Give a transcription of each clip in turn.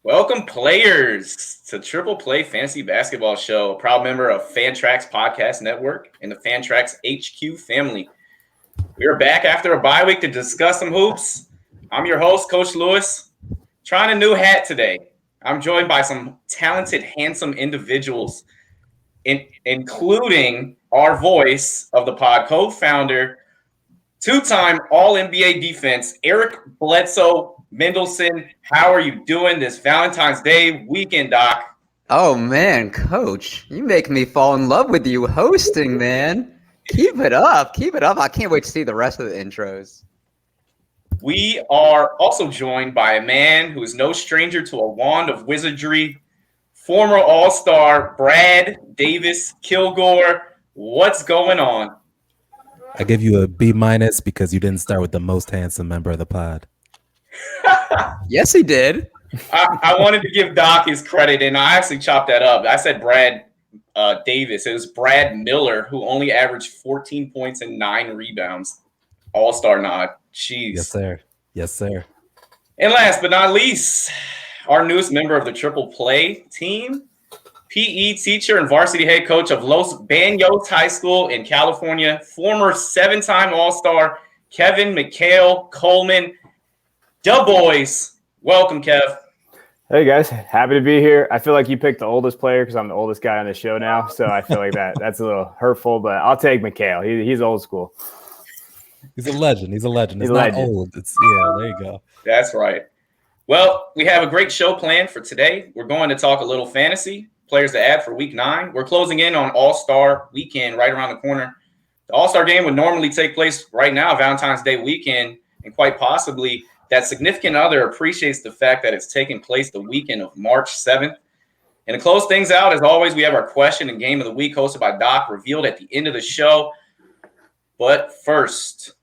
Welcome, players, to Triple Play Fantasy Basketball Show, a proud member of Fantrax Podcast Network and the Fantrax HQ family. We are back after a bye week to discuss some hoops. I'm your host, Coach Lewis, trying a new hat today. I'm joined by some talented, handsome individuals, including our voice of the pod, co-founder, two-time All-NBA defense, Eric Bledsoe Mendelson. How are you doing this Valentine's Day weekend, Doc? Oh, man, Coach, you make me fall in love with you hosting, man. Keep it up. Keep it up. I can't wait to see the rest of the intros. We are also joined by a man who is no stranger to a wand of wizardry, former All-Star Brad Davis Kilgore. What's going on? I give you a B- because you didn't start with the most handsome member of the pod. Yes, he did. I wanted to give Doc his credit, and I actually chopped that up. I said Brad Davis. It was Brad Miller, who only averaged 14 points and 9 rebounds. All-Star nod. Jeez. Yes, sir. Yes, sir. And last but not least, our newest member of the Triple Play team, PE teacher and varsity head coach of Los Banos High School in California, former 7-time All-Star Kevin McHale Coleman. Da boys. Welcome, Kev. Hey guys, happy to be here. I feel like you picked the oldest player because I'm the oldest guy on the show now, so I feel like that's a little hurtful, but I'll take McHale. He's old school. He's a legend. He's not old. There you go. That's right. Well, we have a great show planned for today. We're going to talk a little fantasy, players to add for Week 9. We're closing in on All-Star Weekend right around the corner. The All-Star Game would normally take place right now, Valentine's Day weekend, and quite possibly that significant other appreciates the fact that it's taking place the weekend of March 7th. And to close things out, as always, we have our question and game of the week hosted by Doc, revealed at the end of the show. But first,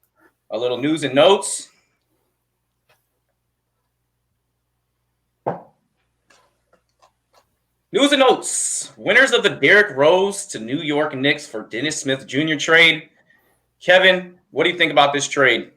a little news and notes. News and notes. Winners of the Derrick Rose to New York Knicks for Dennis Smith Jr. trade. Kevin, what do you think about this trade?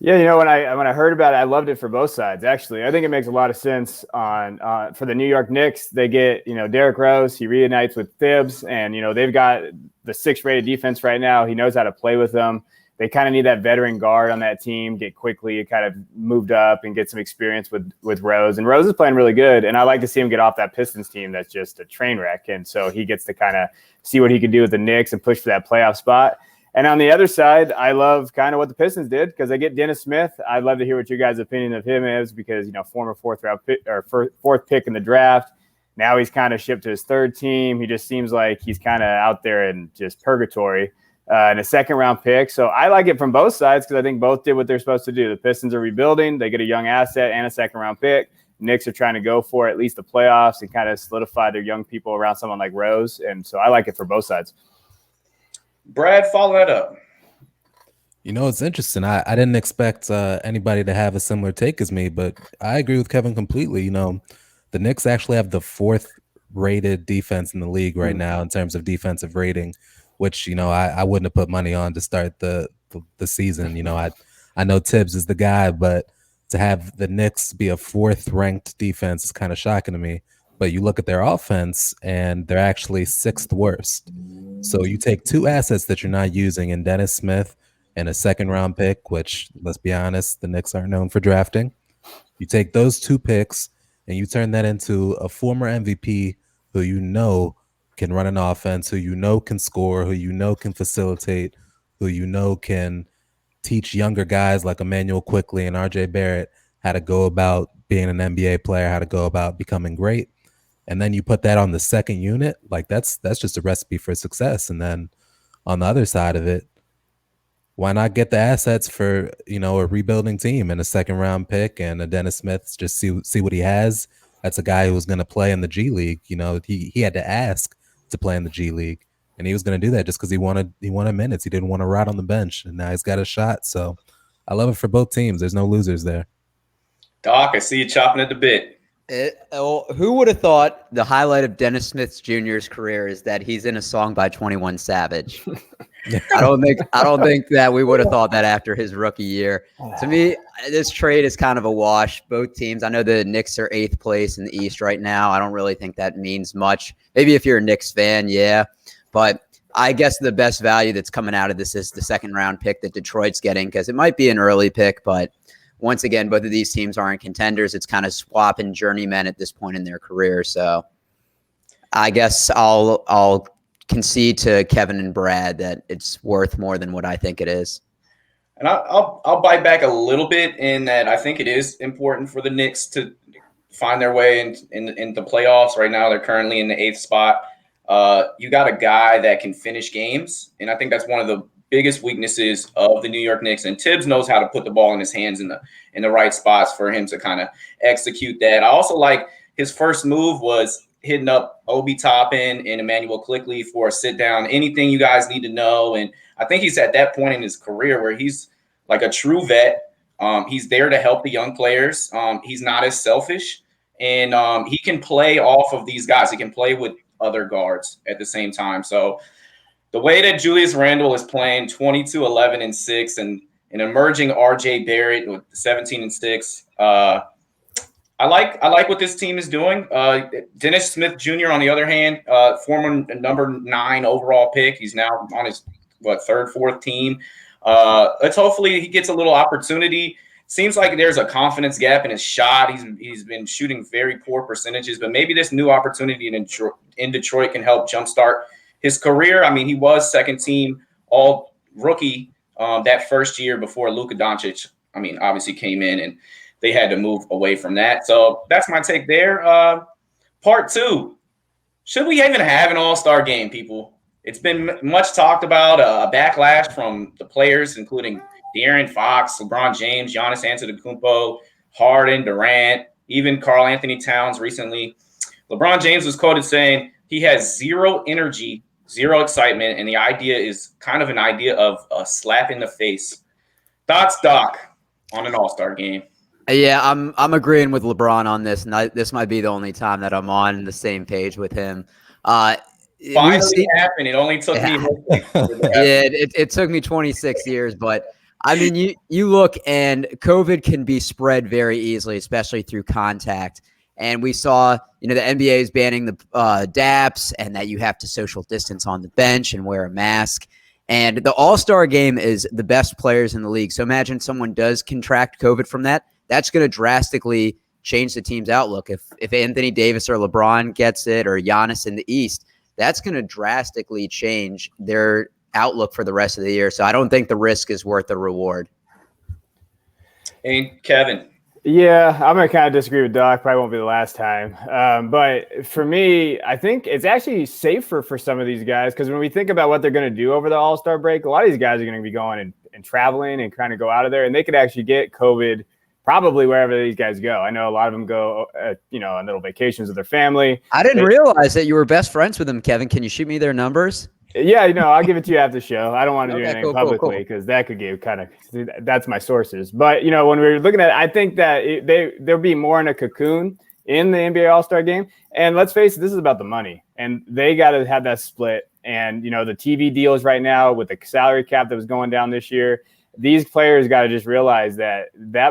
Yeah, when I heard about it, I loved it for both sides. Actually, I think it makes a lot of sense for the New York Knicks. They get Derrick Rose. He reunites with Thibs, and they've got the 6th-rated defense right now. He knows how to play with them. They kind of need that veteran guard on that team. Get quickly kind of moved up and get some experience with Rose. And Rose is playing really good, and I like to see him get off that Pistons team that's just a train wreck. And so he gets to kind of see what he can do with the Knicks and push for that playoff spot. And on the other side, I love kind of what the Pistons did because they get Dennis Smith. I'd love to hear what your guys' opinion of him is because, former 4th pick in the draft. Now he's kind of shipped to his 3rd team. He just seems like he's kind of out there in just purgatory and a 2nd-round pick. So I like it from both sides because I think both did what they're supposed to do. The Pistons are rebuilding. They get a young asset and a 2nd-round pick. Knicks are trying to go for at least the playoffs and kind of solidify their young people around someone like Rose. And so I like it for both sides. Brad, follow that up. It's interesting. I didn't expect anybody to have a similar take as me, but I agree with Kevin completely. The Knicks actually have the 4th-rated defense in the league right now in terms of defensive rating, which, I wouldn't have put money on to start the season. I know Tibbs is the guy, but to have the Knicks be a 4th-ranked defense is kind of shocking to me. But you look at their offense, and they're actually 6th worst. So you take 2 assets that you're not using in Dennis Smith and a 2nd-round pick, which, let's be honest, the Knicks aren't known for drafting. You take those 2 picks, and you turn that into a former MVP who can run an offense, who can score, who can facilitate, who can teach younger guys like Emmanuel Quickley and RJ Barrett how to go about being an NBA player, how to go about becoming great. And then you put that on the 2nd unit, like that's just a recipe for success. And then on the other side of it, why not get the assets for, a rebuilding team and a 2nd-round pick and a Dennis Smith, just see what he has. That's a guy who was going to play in the G League. He had to ask to play in the G League, and he was going to do that just because he wanted minutes. He didn't want to rot on the bench, and now he's got a shot. So I love it for both teams. There's no losers there. Doc, I see you chopping at the bit. Who would have thought the highlight of Dennis Smith Jr.'s career is that he's in a song by 21 Savage? I don't think that we would have thought that after his rookie year. To me, this trade is kind of a wash. Both teams. I know the Knicks are 8th place in the East right now. I don't really think that means much. Maybe if you're a Knicks fan, yeah. But I guess the best value that's coming out of this is the 2nd round pick that Detroit's getting, because it might be an early pick, but once again, both of these teams aren't contenders. It's kind of swapping journeymen at this point in their career. So I guess I'll concede to Kevin and Brad that it's worth more than what I think it is. And I'll bite back a little bit in that I think it is important for the Knicks to find their way in the playoffs. Right now, they're currently in the 8th spot. You got a guy that can finish games, and I think that's one of the biggest weaknesses of the New York Knicks. And Tibbs knows how to put the ball in his hands in the right spots for him to kind of execute that. I also like his first move was hitting up Obi Toppin and Emmanuel Quickley for a sit down. Anything you guys need to know, and I think he's at that point in his career where he's like a true vet. He's there to help the young players. He's not as selfish, and he can play off of these guys. He can play with other guards at the same time. So the way that Julius Randle is playing 22, 11, and 6, and an emerging RJ Barrett with 17 and 6, I like what this team is doing. Dennis Smith Jr., on the other hand, former number 9 overall pick. He's now on his 3rd, 4th team. Let's hopefully he gets a little opportunity. Seems like there's a confidence gap in his shot. He's been shooting very poor percentages, but maybe this new opportunity in Detroit can help jumpstart his career. I mean, he was 2nd team all rookie that first year before Luka Doncic, obviously came in, and they had to move away from that. So that's my take there. Part 2, should we even have an all-star game, people? It's been much talked about, a backlash from the players, including De'Aaron Fox, LeBron James, Giannis Antetokounmpo, Harden, Durant, even Karl Anthony Towns recently. LeBron James was quoted saying he has zero energy, zero excitement, and the idea is kind of an idea of a slap in the face. Thoughts, Doc, on an all-star game? Yeah, I'm agreeing with LeBron on this, and this might be the only time that I'm on the same page with him. Finally happened. It only took me. It took me 26 years, but I mean, you look, and COVID can be spread very easily, especially through contact. And we saw, the NBA is banning the daps, and that you have to social distance on the bench and wear a mask. And the All-Star game is the best players in the league. So imagine someone does contract COVID from that. That's going to drastically change the team's outlook. If Anthony Davis or LeBron gets it, or Giannis in the East, that's going to drastically change their outlook for the rest of the year. So I don't think the risk is worth the reward. Hey, Kevin. Yeah, I'm going to kind of disagree with Doc. Probably won't be the last time. But for me, I think it's actually safer for some of these guys, because when we think about what they're going to do over the All-Star break, a lot of these guys are going to be going and traveling and kind of go out of there, and they could actually get COVID probably wherever these guys go. I know a lot of them go, on little vacations with their family. I didn't realize that you were best friends with them, Kevin. Can you shoot me their numbers? Yeah, I'll give it to you after the show. I don't want to do anything publicly because that could get that's my sources. But, when we're looking at it, I think that they'll be more in a cocoon in the NBA All-Star game. And let's face it, this is about the money. And they got to have that split. And, the TV deals right now with the salary cap that was going down this year, these players got to just realize that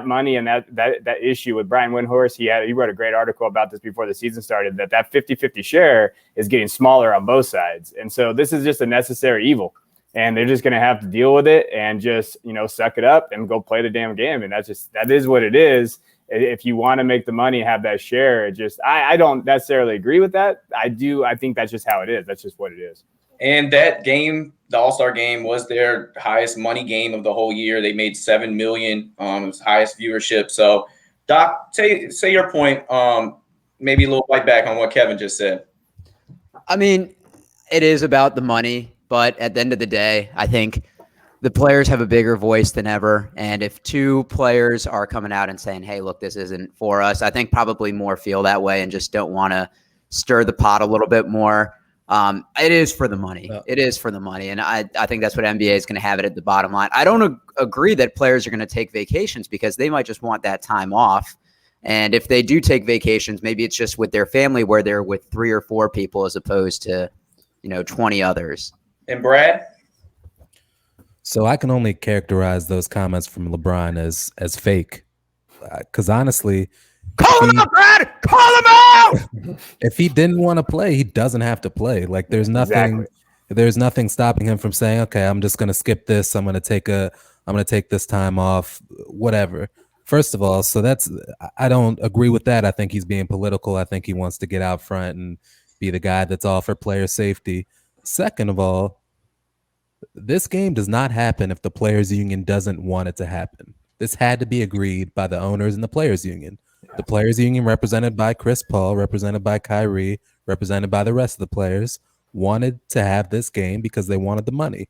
money and that issue with Brian Windhorst, he wrote a great article about this before the season started, that 50-50 share is getting smaller on both sides. And so this is just a necessary evil, and they're just going to have to deal with it and just, suck it up and go play the damn game. And that is what it is. If you want to make the money and have that share, I don't necessarily agree with that. I think that's just how it is. That's just what it is. And that game, the All-Star game, was their highest money game of the whole year. They made $7 million. It was highest viewership. So, Doc, say your point. Maybe a little bite back on what Kevin just said. I mean, it is about the money, but at the end of the day, I think the players have a bigger voice than ever. And if 2 players are coming out and saying, hey, look, this isn't for us, I think probably more feel that way and just don't want to stir the pot a little bit more. It is for the money. Yeah. It is for the money. And I think that's what NBA is going to have it at the bottom line. I don't agree that players are going to take vacations, because they might just want that time off. And if they do take vacations, maybe it's just with their family where they're with 3 or 4 people as opposed to, 20 others. And Brad? So I can only characterize those comments from LeBron as fake. Because honestly, Call him out, Brad! Call him out! if he didn't want to play, he doesn't have to play. Like there's nothing stopping him from saying, okay, I'm just gonna skip this. I'm gonna take this time off, whatever. First of all, I don't agree with that. I think he's being political. I think he wants to get out front and be the guy that's all for player safety. Second of all, this game does not happen if the players union doesn't want it to happen. This had to be agreed by the owners and the players union. Yeah. The players union, represented by Chris Paul, represented by Kyrie, represented by the rest of the players, wanted to have this game because they wanted the money.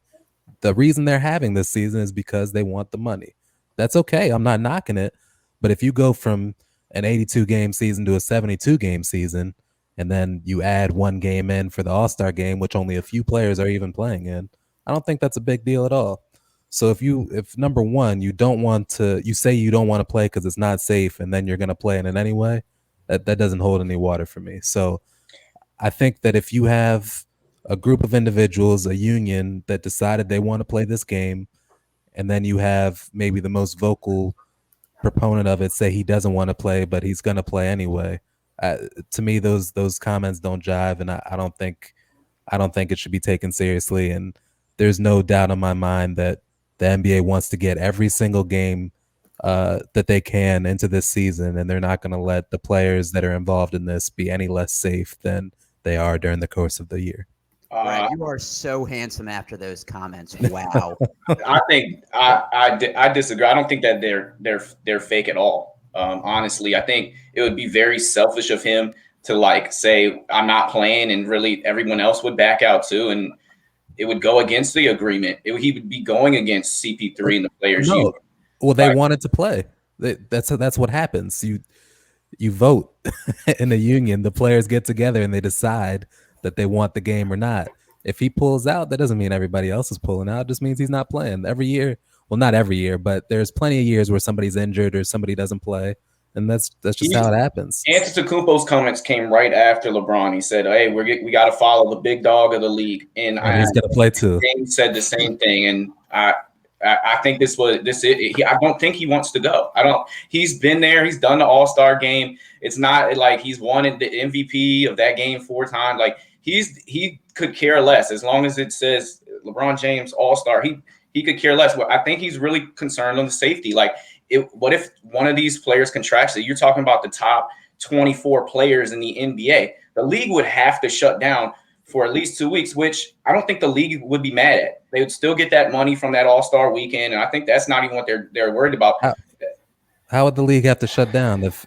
The reason they're having this season is because they want the money. That's okay. I'm not knocking it. But if you go from an 82-game season to a 72-game season, and then you add 1 game in for the All-Star game, which only a few players are even playing in, I don't think that's a big deal at all. So if number one, you say you don't want to play because it's not safe, and then you're going to play in it anyway, that doesn't hold any water for me. So I think that if you have a group of individuals, a union that decided they want to play this game, and then you have maybe the most vocal proponent of it say he doesn't want to play, but he's going to play anyway. To me, those comments don't jive, and I don't think it should be taken seriously. And there's no doubt in my mind that the NBA wants to get every single game that they can into this season, and they're not going to let the players that are involved in this be any less safe than they are during the course of the year. Brad, you are so handsome after those comments. Wow. I think I disagree. I don't think that they're fake at all. Honestly, I think it would be very selfish of him to say I'm not playing, and really everyone else would back out too, and it would go against the agreement. He would be going against CP3 and the players. No. Well, they wanted to play. That's what happens. You vote in a union. The players get together and they decide that they want the game or not. If he pulls out, that doesn't mean everybody else is pulling out. It just means he's not playing. Every year, well, not every year, but there's plenty of years where somebody's injured or somebody doesn't play, and that's just how it happens. Antetokounmpo's comments came right after LeBron. He said, "Hey, we got to follow the big dog of the league," and he's going to play too. James said the same thing, and I think I don't think he wants to go. He's been there. He's done the All-Star game. It's not like he's wanted the MVP of that game 4 times. Like he could care less as long as it says LeBron James All-Star. He could care less. I think he's really concerned on the safety. What if one of these players contracts it? You're talking about the top 24 players in the NBA. The league would have to shut down for at least 2 weeks, which I don't think the league would be mad at. They would still get that money from that All-Star weekend, and I think that's not even what they're worried about. How would the league have to shut down if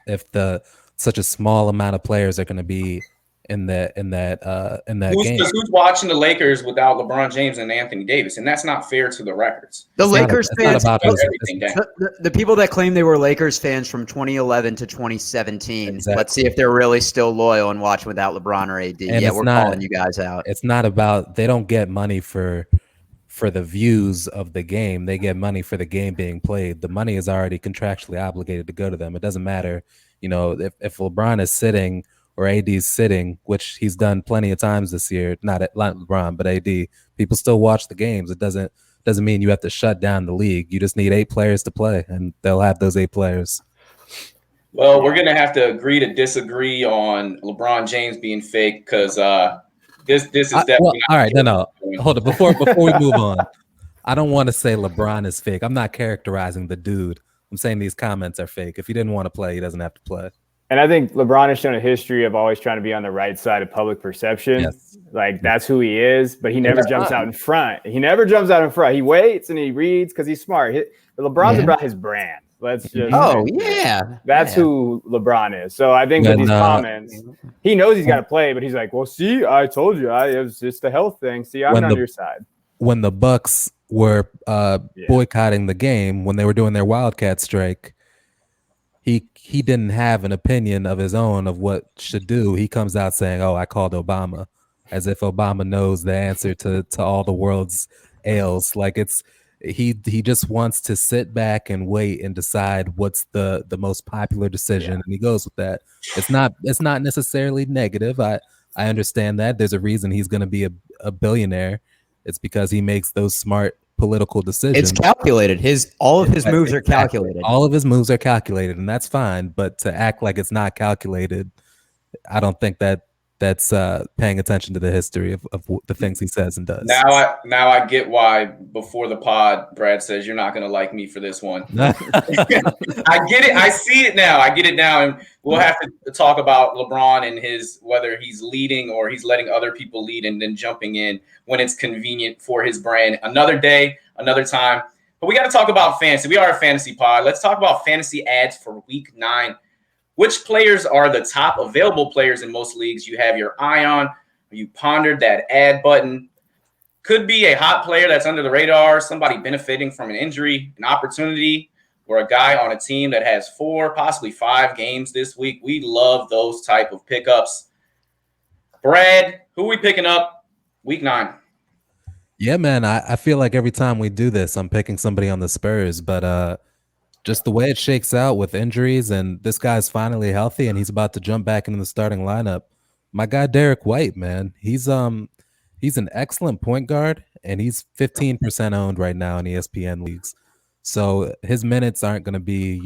such a small amount of players are going to be in that game? Who's watching the Lakers without LeBron James and Anthony Davis? And that's not fair to the records. The Lakers fans, the the people that claim they were Lakers fans from 2011 to 2017. Exactly. Let's see if they're really still loyal and watch without LeBron or AD. And we're calling you guys out. It's not about, they don't get money for the views of the game. They get money for the game being played. The money is already contractually obligated to go to them. It doesn't matter, if LeBron is sitting or AD's sitting, which he's done plenty of times this year, not LeBron, but AD, people still watch the games. It doesn't mean you have to shut down the league. You just need 8 players to play, and they'll have those 8 players. Well, we're going to have to agree to disagree on LeBron James being fake because this is definitely all right. No. Hold on. Before we move on, I don't want to say LeBron is fake. I'm not characterizing the dude. I'm saying these comments are fake. If he didn't want to play, he doesn't have to play. And I think LeBron has shown a history of always trying to be on the right side of public perception. Yes. That's who he is, but he never jumps out in front. He waits and he reads because he's smart. LeBron's about his brand. Let's just that's who LeBron is. So I think with these comments, he knows he's got to play, but he's like, well, see, I told you, it's just a health thing. See, I'm on your side. When the Bucks were boycotting the game, when they were doing their Wildcat strike, he didn't have an opinion of his own of what should do. He comes out saying, "Oh, I called Obama," as if Obama knows the answer to all the world's ails. Like it's he just wants to sit back and wait and decide what's the most popular decision, and he goes with that. It's not necessarily negative. I understand that. There's a reason he's going to be a billionaire. It's because he makes those smart political decisions. It's calculated. All of his moves are calculated. All of his moves are calculated, and that's fine. But to act like it's not calculated, I don't think that's paying attention to the history of the things he says and does. Now I get why before the pod, Brad says you're not going to like me for this one. I get it. I see it now. I get it now. And we'll have to talk about LeBron and whether he's leading or he's letting other people lead and then jumping in when it's convenient for his brand. Another day, another time. But we got to talk about fantasy. We are a fantasy pod. Let's talk about fantasy ads for week 9. Which players are the top available players in most leagues you have your eye on? You pondered that ad button. Could be a hot player that's under the radar, somebody benefiting from an injury, an opportunity, or a guy on a team that has 4, possibly 5 games this week. We love those type of pickups. Brad, who are we picking up week 9? Yeah, man, I feel like every time we do this, I'm picking somebody on the Spurs, but just the way it shakes out with injuries, and this guy's finally healthy, and he's about to jump back into the starting lineup. My guy Derek White, man, he's an excellent point guard, and he's 15% owned right now in ESPN leagues. So his minutes aren't going to be,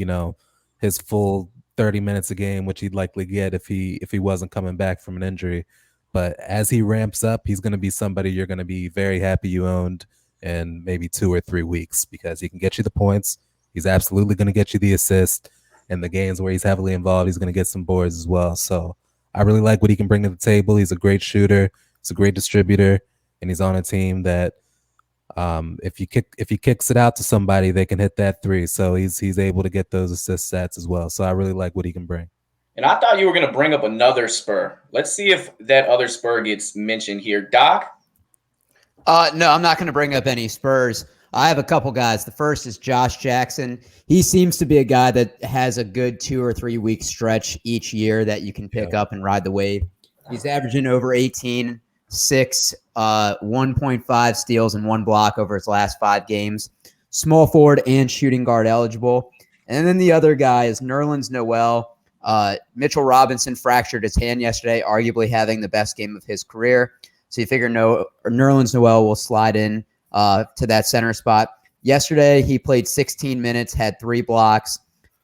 his full 30 minutes a game, which he'd likely get if he wasn't coming back from an injury. But as he ramps up, he's going to be somebody you're going to be very happy you owned in maybe 2 or 3 weeks, because he can get you the points. He's absolutely going to get you the assist. And the games where he's heavily involved, he's going to get some boards as well. So I really like what he can bring to the table. He's a great shooter. He's a great distributor. And he's on a team that if he kicks it out to somebody, they can hit that 3. So he's able to get those assist stats as well. So I really like what he can bring. And I thought you were going to bring up another Spur. Let's see if that other Spur gets mentioned here. Doc? No, I'm not going to bring up any Spurs. I have a couple guys. The first is Josh Jackson. He seems to be a guy that has a good 2 or 3 week stretch each year that you can pick up and ride the wave. He's averaging over 18, 6, 1.5 steals and 1 block over his last 5 games. Small forward and shooting guard eligible. And then the other guy is Nerlens Noel. Mitchell Robinson fractured his hand yesterday, arguably having the best game of his career. So you figure Nerlens Noel will slide in to that center spot. Yesterday, he played 16 minutes, had 3 blocks.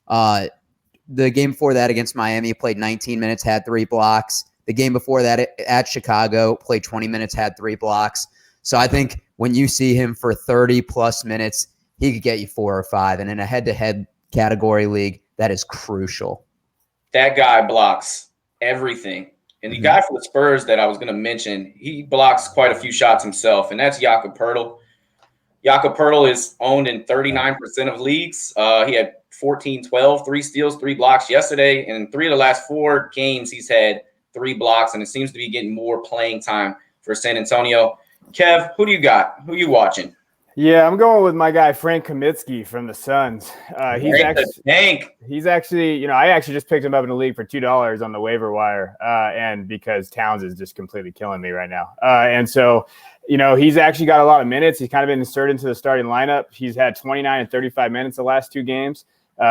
The game before that against Miami, he played 19 minutes, had 3 blocks. The game before that at Chicago, played 20 minutes, had 3 blocks. So I think when you see him for 30-plus minutes, he could get you 4 or 5. And in a head-to-head category league, that is crucial. That guy blocks everything. And the guy for the Spurs that I was going to mention, he blocks quite a few shots himself, and that's Jakob Poeltl. Jakob Poeltl is owned in 39% of leagues. He had 14, 12, 3 steals, 3 blocks yesterday. And in 3 of the last 4 games, he's had 3 blocks, and it seems to be getting more playing time for San Antonio. Kev, who do you got? Who are you watching? Yeah, I'm going with my guy Frank Kaminsky from the Suns. He's actually, I actually just picked him up in the league for $2 on the waiver wire, and because Towns is just completely killing me right now. And so, he's actually got a lot of minutes. He's kind of been inserted into the starting lineup. He's had 29 and 35 minutes the last 2 games.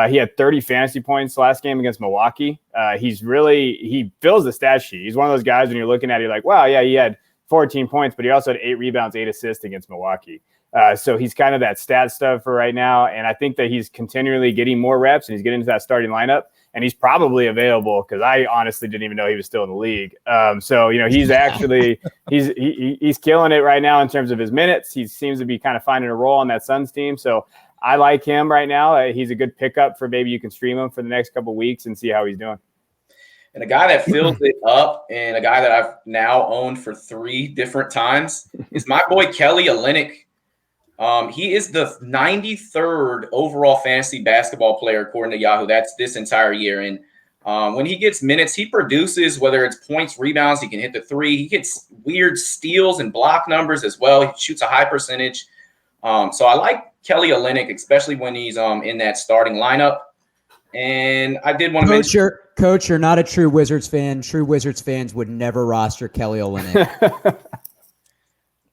He had 30 fantasy points last game against Milwaukee. He fills the stat sheet. He's one of those guys when you're looking at it, you're like, wow, yeah, he had 14 points, but he also had 8 rebounds, 8 assists against Milwaukee. So he's kind of that stat stuff for right now. And I think that he's continually getting more reps and he's getting into that starting lineup. And he's probably available because I honestly didn't even know he was still in the league. He's actually he's killing it right now in terms of his minutes. He seems to be kind of finding a role on that Suns team. So I like him right now. He's a good pickup for maybe you can stream him for the next couple of weeks and see how he's doing. And a guy that fills it up and a guy that I've now owned for 3 different times is my boy Kelly Olynyk. He is the 93rd overall fantasy basketball player, according to Yahoo. That's this entire year. And when he gets minutes, he produces, whether it's points, rebounds, he can hit the 3. He gets weird steals and block numbers as well. He shoots a high percentage. So I like Kelly Olynyk, especially when he's in that starting lineup. And I did want to mention – Coach, you're not a true Wizards fan. True Wizards fans would never roster Kelly Olynyk.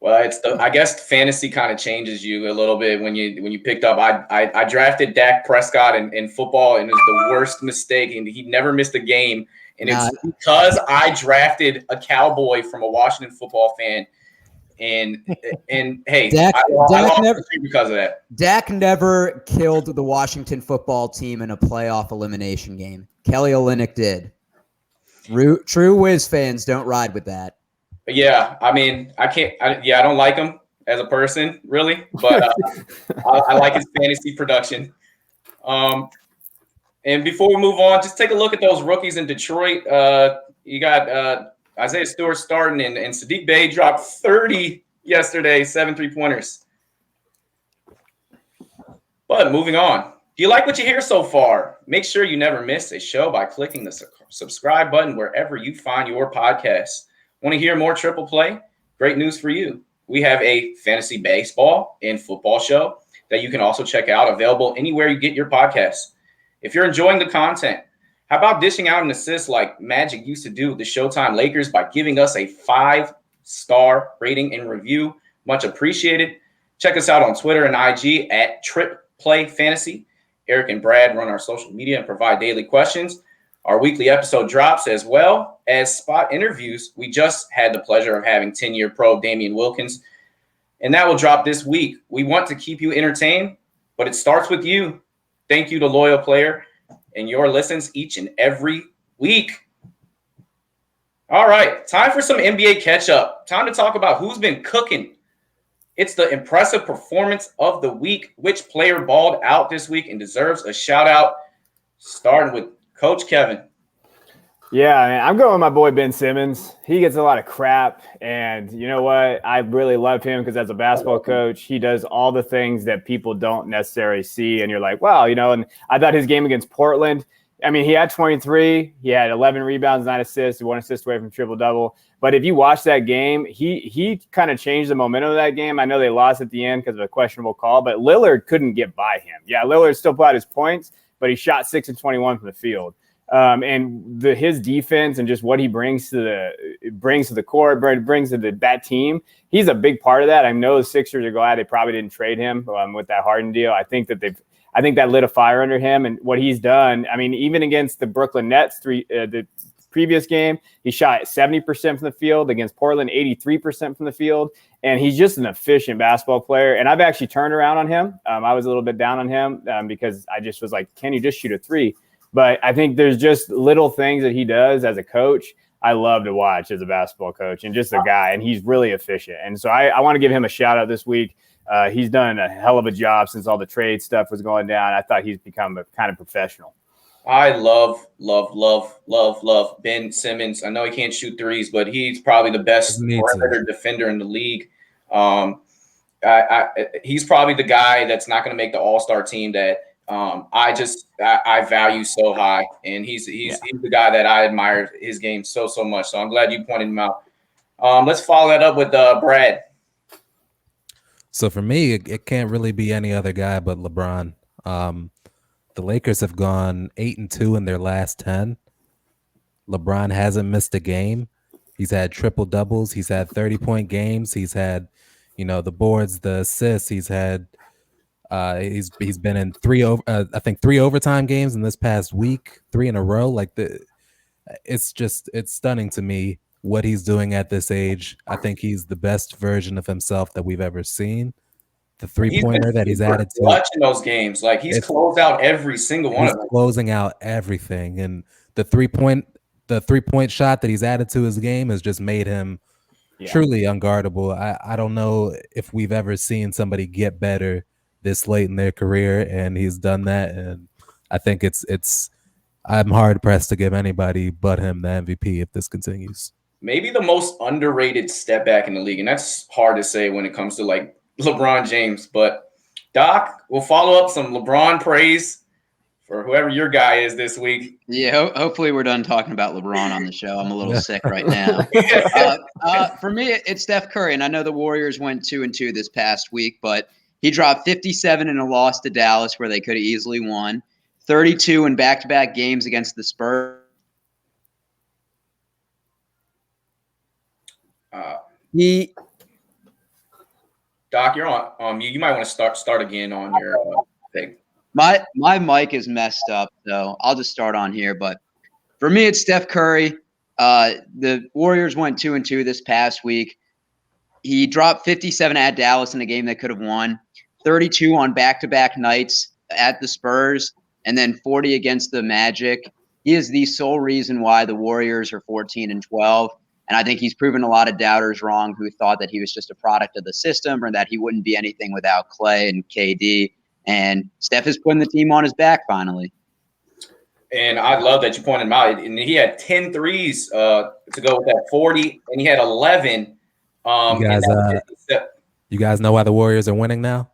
Well, I guess fantasy kind of changes you a little bit when you picked up. I drafted Dak Prescott in football, and it was the worst mistake, and he never missed a game. And it's because I drafted a Cowboy from a Washington football fan. And hey, Dak I lost never, because of that. Dak never killed the Washington football team in a playoff elimination game. Kelly Olynyk did. True Wiz fans don't ride with that. Yeah, I mean, I don't like him as a person, really, but I like his fantasy production. And before we move on, just take a look at those rookies in Detroit. You got Isaiah Stewart starting, and Sadiq Bey dropped 30 yesterday, 7 3-pointers. But moving on. If you like what you hear so far, make sure you never miss a show by clicking the subscribe button wherever you find your podcasts. Want to hear more Triple Play? Great news for you. We have a fantasy baseball and football show that you can also check out, available anywhere you get your podcasts. If you're enjoying the content, how about dishing out an assist like Magic used to do with the Showtime Lakers by giving us a 5-star rating and review? Much appreciated. Check us out on Twitter and IG at TripPlayFantasy. Eric and Brad run our social media and provide daily questions. Our weekly episode drops, as well as spot interviews. We just had the pleasure of having 10-year pro Damian Wilkins, and that will drop this week. We want to keep you entertained, but it starts with you. Thank you to Loyal Player and your listens each and every week. All right, time for some NBA catch-up. Time to talk about who's been cooking. It's the impressive performance of the week. Which player balled out this week and deserves a shout-out? Starting with Coach Kevin. Yeah, man, I'm going with my boy Ben Simmons. He gets a lot of crap, and you know what? I really love him because as a basketball coach, he does all the things that people don't necessarily see, and you're like, wow, you know. And I thought his game against Portland, I mean, he had 23, he had 11 rebounds, 9 assists, 1 assist away from triple-double. But if you watch that game, he kind of changed the momentum of that game. I know they lost at the end because of a questionable call, but Lillard couldn't get by him. Yeah, Lillard still put out his points, but he shot 6 of 21 from the field. And his defense and just what he brings to the court, brings to that team, he's a big part of that. I know the Sixers are glad they probably didn't trade him with that Harden deal. I think that lit a fire under him, and what he's done. I mean, even against the Brooklyn Nets, the previous game, he shot 70% from the field. Against Portland, 83% from the field. And he's just an efficient basketball player. And I've actually turned around on him. I was a little bit down on him because I just was like, can you just shoot a three? But I think there's just little things that he does as a coach I love to watch as a basketball coach, and just a guy. And he's really efficient. And so I want to give him a shout out this week. He's done a hell of a job since all the trade stuff was going down. I thought he's become a kind of professional. I love Ben Simmons. I know he can't shoot threes, but he's probably the best perimeter defender in the league. He's probably the guy that's not going to make the All-Star team that I value so high, and he's the guy that I admire his game so much. So I'm glad you pointed him out. Let's follow that up with Brad. So for me, it can't really be any other guy but LeBron. The Lakers have gone 8-2 in their last 10. LeBron hasn't missed a game. He's had triple doubles. He's had 30-point games. He's had, the boards, the assists. He's had, he's been in three overtime games in this past week, 3 in a row. It's stunning to me what he's doing at this age. I think he's the best version of himself that we've ever seen. The three-pointer that he's added to watching those games, he's closed out every single one of them. Closing out everything, and the three-point shot that he's added to his game has just made him truly unguardable. I don't know if we've ever seen somebody get better this late in their career, and he's done that. And I think I'm hard pressed to give anybody but him the MVP if this continues. Maybe the most underrated step back in the league, and that's hard to say when it comes to LeBron James, but Doc, we'll follow up some LeBron praise for whoever your guy is this week. Yeah, hopefully we're done talking about LeBron on the show. I'm a little sick right now. For me, it's Steph Curry, and I know the Warriors went 2-2 this past week, but he dropped 57 in a loss to Dallas where they could have easily won, 32 in back-to-back games against the Spurs. Doc, you're on you. You might want to start again on your pick. My mic is messed up, so I'll just start on here. But for me, it's Steph Curry. The Warriors went 2-2 this past week. He dropped 57 at Dallas in a game they could have won, 32 on back-to-back nights at the Spurs, and then 40 against the Magic. He is the sole reason why the Warriors are 14-12. And I think he's proven a lot of doubters wrong who thought that he was just a product of the system or that he wouldn't be anything without Clay and KD. And Steph is putting the team on his back finally. And I love that you pointed him out. And he had 10 threes to go with that 40, and he had 11. You guys know why the Warriors are winning now?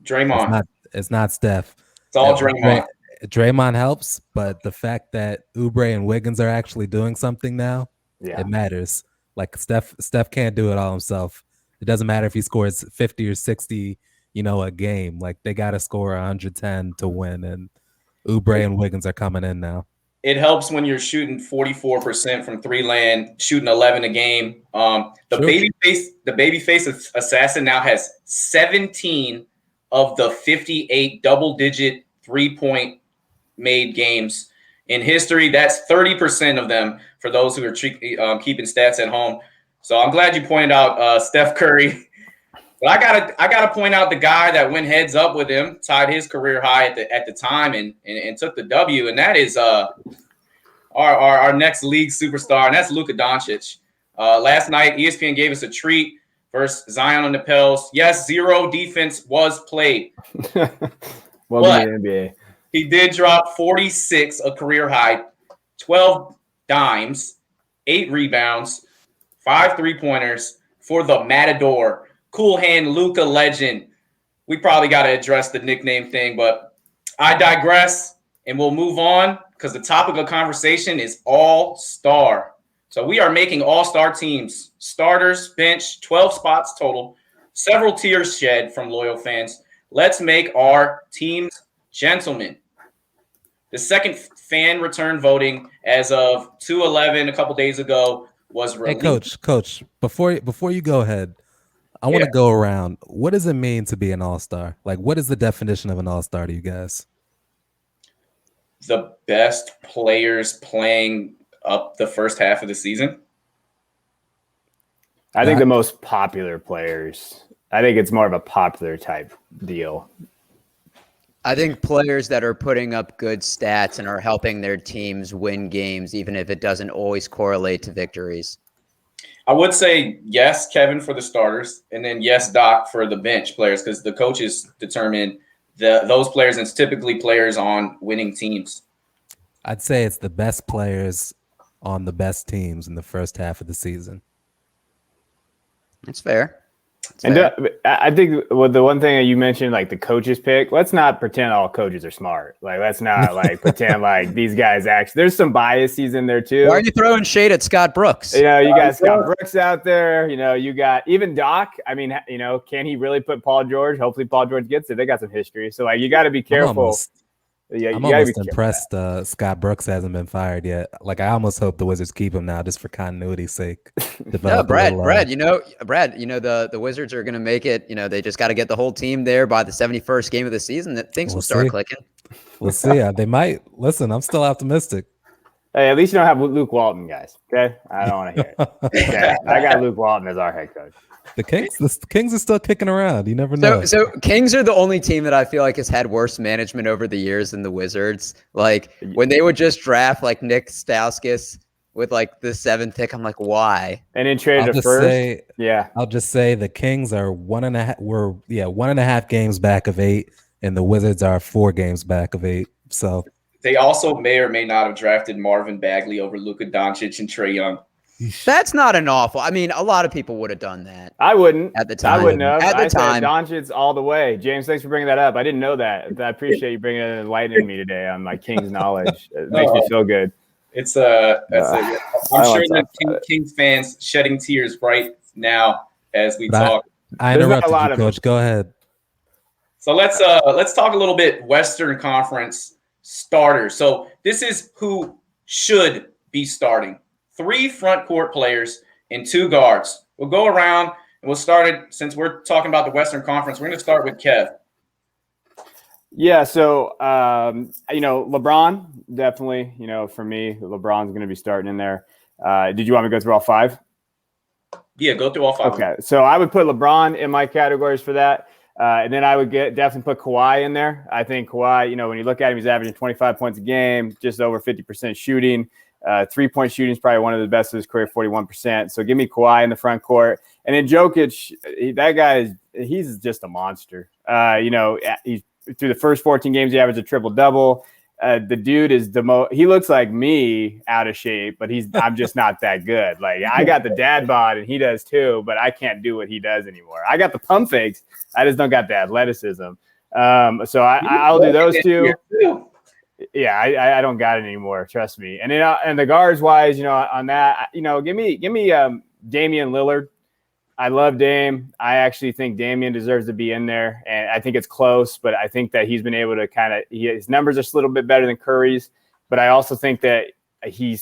Draymond. It's not Steph. It's all Draymond. Draymond helps, but the fact that Oubre and Wiggins are actually doing something now, it matters. Like Steph can't do it all himself. It doesn't matter if he scores 50 or 60, a game. Like they got to score 110 to win, and Oubre and Wiggins are coming in now. It helps when you're shooting 44% from three land, shooting 11 a game. The babyface assassin now has 17 of the 58 double-digit three-point made games in history. That's 30% of them for those who are keeping stats at home. So I'm glad you pointed out Steph Curry. But I gotta point out the guy that went heads up with him, tied his career high at the time, and took the W, and that is our next league superstar, and that's Luka Doncic. Last night, ESPN gave us a treat versus Zion and the Pels. Yes, 0 defense was played. Welcome to the NBA. He did drop 46, a career high, 12 dimes, 8 rebounds, 5 3-pointers for the Matador. Cool hand Luka legend. We probably got to address the nickname thing, but I digress, and we'll move on because the topic of conversation is all-star. So we are making all-star teams, starters, bench, 12 spots total, several tiers shed from loyal fans. Let's make our teams gentlemen. The second fan return voting as of 2/11 a couple days ago was released. Hey, Coach, before you go ahead, I want to go around. What does it mean to be an all-star? Like, what is the definition of an all-star to you guys? The best players playing up the first half of the season. I think the most popular players. I think it's more of a popular type deal. I think players that are putting up good stats and are helping their teams win games, even if it doesn't always correlate to victories. I would say yes, Kevin, for the starters, and then yes, Doc, for the bench players, because the coaches determine those players, and it's typically players on winning teams. I'd say it's the best players on the best teams in the first half of the season. That's fair. I think the one thing that you mentioned, like the coaches pick, let's not pretend all coaches are smart. Like, let's not pretend like these guys actually. There's some biases in there too. Why are you throwing shade at Scott Brooks? You got Scott Brooks out there. You got even Doc. I mean, can he really put Paul George? Hopefully, Paul George gets it. They got some history, so you got to be careful. I'm almost impressed Scott Brooks hasn't been fired yet. Like, I almost hope the Wizards keep him now just for continuity's sake. No, Brad, the Wizards are going to make it. They just got to get the whole team there by the 71st game of the season. That things will start clicking. We'll see. They might. Listen, I'm still optimistic. Hey, at least you don't have Luke Walton, guys. Okay? I don't want to hear it. Okay? I got Luke Walton as our head coach. The Kings are still kicking around. You never know. So Kings are the only team that I feel like has had worse management over the years than the Wizards. Like when they would just draft like Nick Stauskas with like the 7th pick, I'm like, why? And then traded a first. I'll just say the Kings are 1.5 games back of 8, and the Wizards are 4 games back of 8. So they also may or may not have drafted Marvin Bagley over Luka Doncic and Trae Young. That's not an awful. I mean, a lot of people would have done that. I wouldn't. At the time. I wouldn't have. At the time. Said Doncic all the way. James, thanks for bringing that up. I didn't know that. I appreciate you bringing it and enlightening me today on my Kings knowledge. It makes me feel good. I'm sure that Kings fans shedding tears right now as we talk. I interrupted you, Coach. Go ahead. So let's talk a little bit Western Conference starters. So this is who should be starting. 3 front court players and 2 guards. We'll go around And we'll start it, since we're talking about the Western Conference, we're going to start with Kev. Yeah, so LeBron definitely. For me, LeBron's going to be starting in there. Did you want me to go through all five? Yeah, go through all five. Okay, so I would put LeBron in my categories for that, and then I would definitely put Kawhi in there. I think Kawhi, when you look at him, he's averaging 25 points a game, just over 50% shooting. 3-point shooting is probably one of the best of his career, 41%. So give me Kawhi in the front court, and then Jokic. That guy he's just a monster. He's through the first 14 games, he averaged a triple-double. The dude is he looks like me out of shape, but I'm just not that good. Like, I got the dad bod and he does too, but I can't do what he does anymore. I got the pump fakes. I just don't got the athleticism. So I'll do those two. Yeah, I don't got it anymore. Trust me. And then and the guards wise, on that, give me Damian Lillard. I love Dame. I actually think Damian deserves to be in there, and I think it's close, but I think that he's been able to his numbers are a little bit better than Curry's, but I also think that he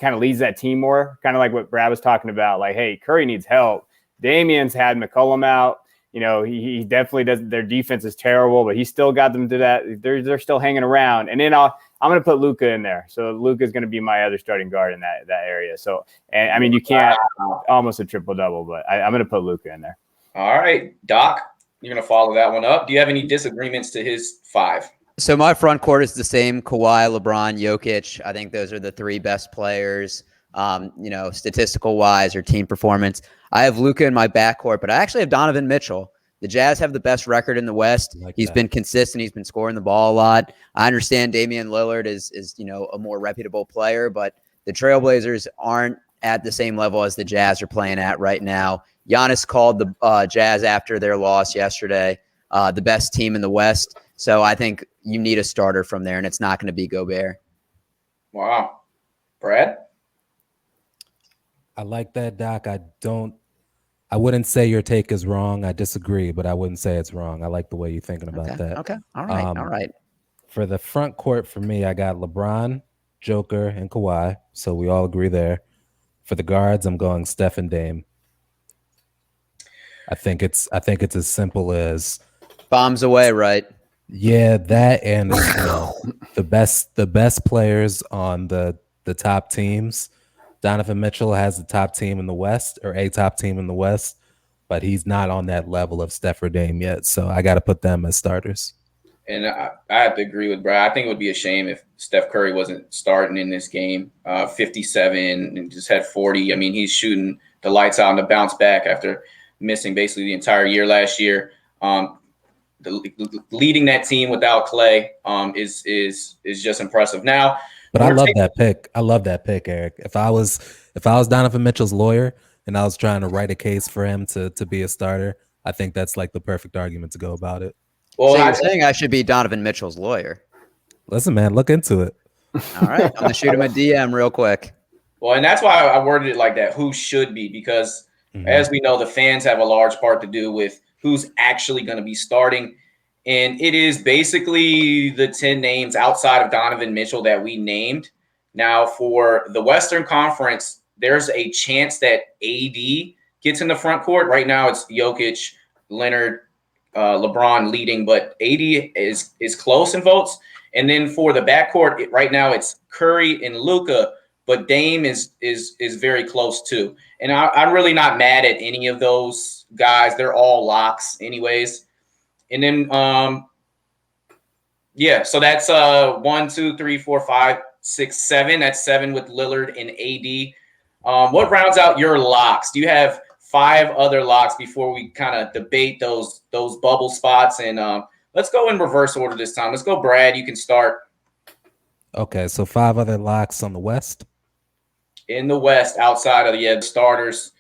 kind of leads that team more, kind of like what Brad was talking about. Like, hey, Curry needs help. Damian's had McCollum out. He definitely doesn't. Their defense is terrible, but he still got them to that. They're still hanging around. And then I'm going to put Luka in there. So Luka is going to be my other starting guard in that area. So, and I mean, you can't almost a triple-double, but I'm going to put Luka in there. All right, Doc, you're going to follow that one up. Do you have any disagreements to his five? So my front court is the same: Kawhi, LeBron, Jokic. I think those are the three best players, statistical wise or team performance. I have Luka in my backcourt, but I actually have Donovan Mitchell. The Jazz have the best record in the West. He's been consistent. He's been scoring the ball a lot. I understand Damian Lillard is a more reputable player, but the Trailblazers aren't at the same level as the Jazz are playing at right now. Giannis called the Jazz after their loss yesterday the best team in the West. So I think you need a starter from there, and it's not going to be Gobert. Wow. Brad? I like that, Doc. I wouldn't say your take is wrong. I disagree, but I wouldn't say it's wrong. I like the way you're thinking about that. Okay. All right. For the front court, for me, I got LeBron, Joker, and Kawhi. So we all agree there. For the guards, I'm going Steph and Dame. I think it's as simple as bombs away, right? Yeah, that and the best players on the top teams. Donovan Mitchell has the top team in the West, or a top team in the West, but he's not on that level of Steph or Dame yet. So I got to put them as starters. And I have to agree with Brad. I think it would be a shame if Steph Curry wasn't starting in this game. 57 and just had 40. I mean, he's shooting the lights out and the bounce back after missing basically the entire year last year. Leading that team without Clay is just impressive. Now, but I love that pick. I love that pick, Eric. If I was Donovan Mitchell's lawyer and I was trying to write a case for him to be a starter, I think that's like the perfect argument to go about it. Well, so you're saying I should be Donovan Mitchell's lawyer? Listen, man, look into it. All right, I'm gonna shoot him a DM real quick. Well, and that's why I worded it like that. Who should be? Because as we know, the fans have a large part to do with who's actually going to be starting. And it is basically the 10 names outside of Donovan Mitchell that we named. Now, for the Western Conference, there's a chance that AD gets in the front court. Right now, it's Jokic, Leonard, LeBron leading, but AD is close in votes. And then for the backcourt, right now, it's Curry and Luka, but Dame is very close too. And I'm really not mad at any of those guys. They're all locks anyways. And then, so that's 1, 2, 3, 4, 5, 6, 7. That's 7 with Lillard and AD. What rounds out your locks? Do you have 5 other locks before we kind of debate those bubble spots? And let's go in reverse order this time. Let's go, Brad. You can start. Okay, so 5 other locks on the West. In the West, outside of the starters,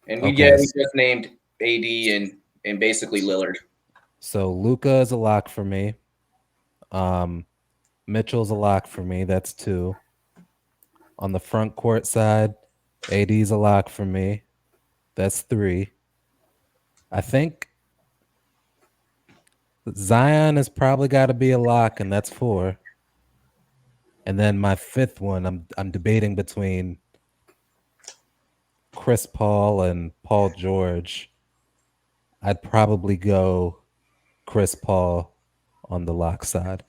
and we just named AD and basically Lillard. So Luka is a lock for me. Mitchell's a lock for me. That's 2. On the front court side, AD's a lock for me. That's 3. I think Zion has probably got to be a lock, and that's 4. And then my 5th one, I'm debating between Chris Paul and Paul George. I'd probably go Chris Paul on the lock side.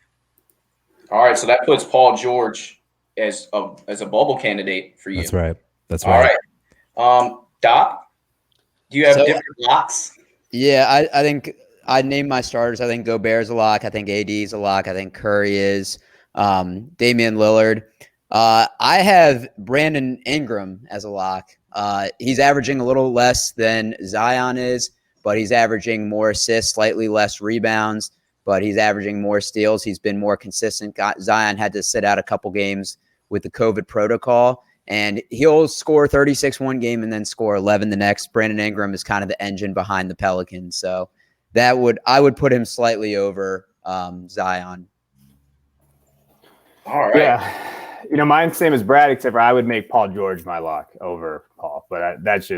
All right, so that puts Paul George as a bubble candidate for you. That's right. That's All right. right. Doc, do you have So- different locks? Yeah, I think I'd name my starters. I think Gobert's a lock. I think AD is a lock. I think Curry is. Damian Lillard. I have Brandon Ingram as a lock. He's averaging a little less than Zion is, but he's averaging more assists, slightly less rebounds, but he's averaging more steals. He's been more consistent. Zion had to sit out a couple games with the COVID protocol, and he'll score 36 one game and then score 11 the next. Brandon Ingram is kind of the engine behind the Pelicans, so I would put him slightly over Zion. All right. Yeah. Mine's same as Brad, except for I would make Paul George my lock over Paul. But that's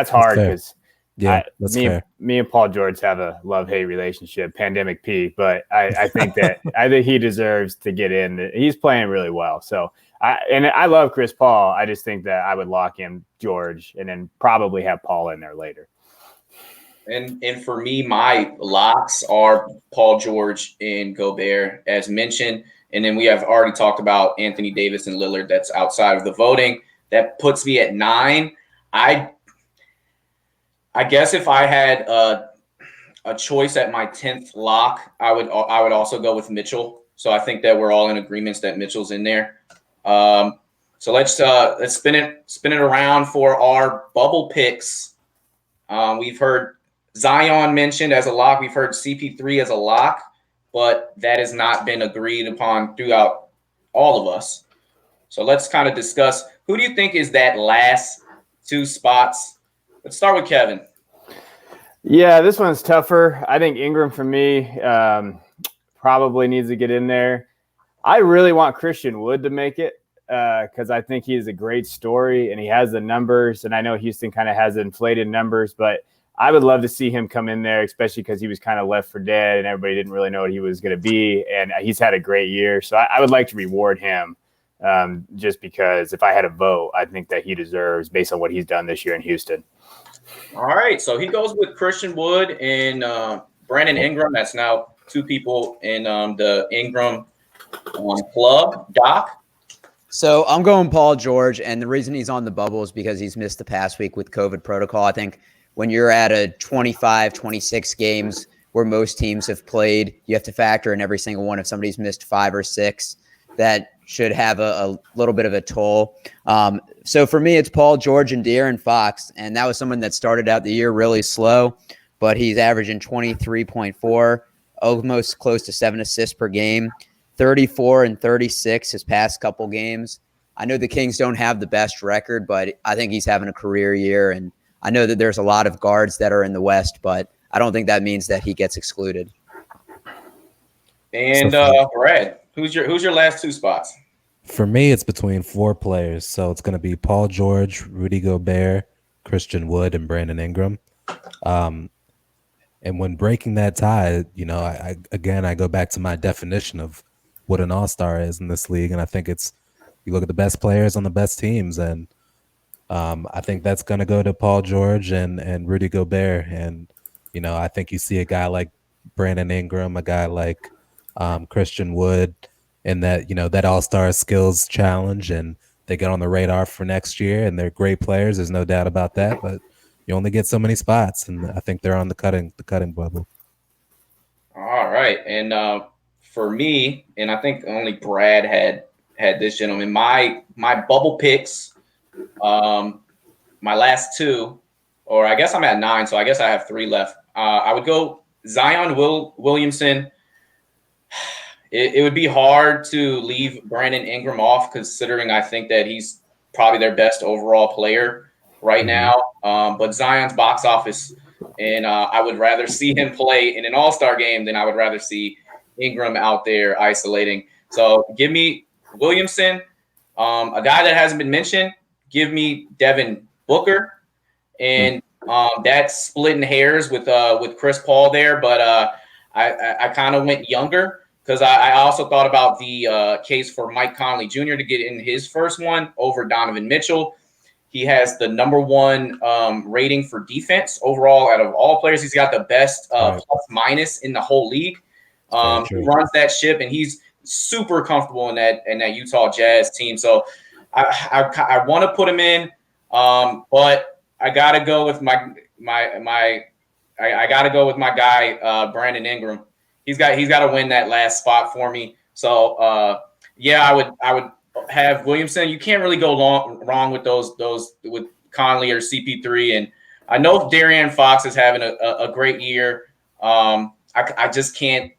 hard because that's fair. Me and Paul George have a love-hate relationship, pandemic P. But I think that he deserves to get in. He's playing really well. So I love Chris Paul. I just think that I would lock in George and then probably have Paul in there later. And for me, my locks are Paul George and Gobert, as mentioned. And then we have already talked about Anthony Davis and Lillard. That's outside of the voting. That puts me at 9. I guess if I had a choice at my 10th lock, I would also go with Mitchell. So I think that we're all in agreements that Mitchell's in there. So let's spin it around for our bubble picks. We've heard Zion mentioned as a lock. We've heard CP3 as a lock, but that has not been agreed upon throughout all of us. So let's kind of discuss, who do you think is that last 2 spots? Let's start with Kevin. Yeah, this one's tougher. I think Ingram for me probably needs to get in there. I really want Christian Wood to make it because I think he's a great story and he has the numbers. And I know Houston kind of has inflated numbers, but I would love to see him come in there, especially because he was kind of left for dead and everybody didn't really know what he was going to be. And he's had a great year. So I would like to reward him just because if I had a vote, I think that he deserves based on what he's done this year in Houston. All right. So he goes with Christian Wood and Brandon Ingram. That's now 2 people in the Ingram club. Doc? So I'm going Paul George, and the reason he's on the bubble is because he's missed the past week with COVID protocol. I think when you're at a 25, 26 games where most teams have played, you have to factor in every single one. If somebody's missed 5 or 6, that should have a little bit of a toll. So for me, it's Paul George and De'Aaron Fox, and that was someone that started out the year really slow, but he's averaging 23.4, almost close to 7 assists per game, 34 and 36 his past couple games. I know the Kings don't have the best record, but I think he's having a career year, and I know that there's a lot of guards that are in the West, but I don't think that means that he gets excluded. And Brad, who's your last 2 spots? For me, it's between 4 players. So it's going to be Paul George, Rudy Gobert, Christian Wood, and Brandon Ingram. And when breaking that tie, I go back to my definition of what an all-star is in this league. And I think you look at the best players on the best teams, and I think that's going to go to Paul George and Rudy Gobert. And, I think you see a guy like Brandon Ingram, a guy like Christian Wood, in that, that all-star skills challenge, and they get on the radar for next year, and they're great players. There's no doubt about that, but you only get so many spots, and I think they're on the cutting bubble. All right. And for me, and I think only Brad had this gentleman, my bubble picks, my last 2, or I guess I'm at 9, so I guess I have 3 left. I would go Zion Williamson. It would be hard to leave Brandon Ingram off, considering I think that he's probably their best overall player right now. But Zion's box office, and I would rather see him play in an all-star game than I would rather see Ingram out there isolating. So give me Williamson, a guy that hasn't been mentioned. Give me Devin Booker, and that's splitting hairs with Chris Paul there. But I kind of went younger, because I also thought about the case for Mike Conley Jr. to get in his first one over Donovan Mitchell. He has the number 1 rating for defense overall out of all players. He's got the best plus minus in the whole league. He runs that ship, and he's super comfortable in that Utah Jazz team. So I want to put him in, but I got to go with my guy Brandon Ingram. He's got to win that last spot for me. So I would have Williamson. You can't really go wrong with those with Conley or CP3. And I know De'Aaron Fox is having a great year. I just can't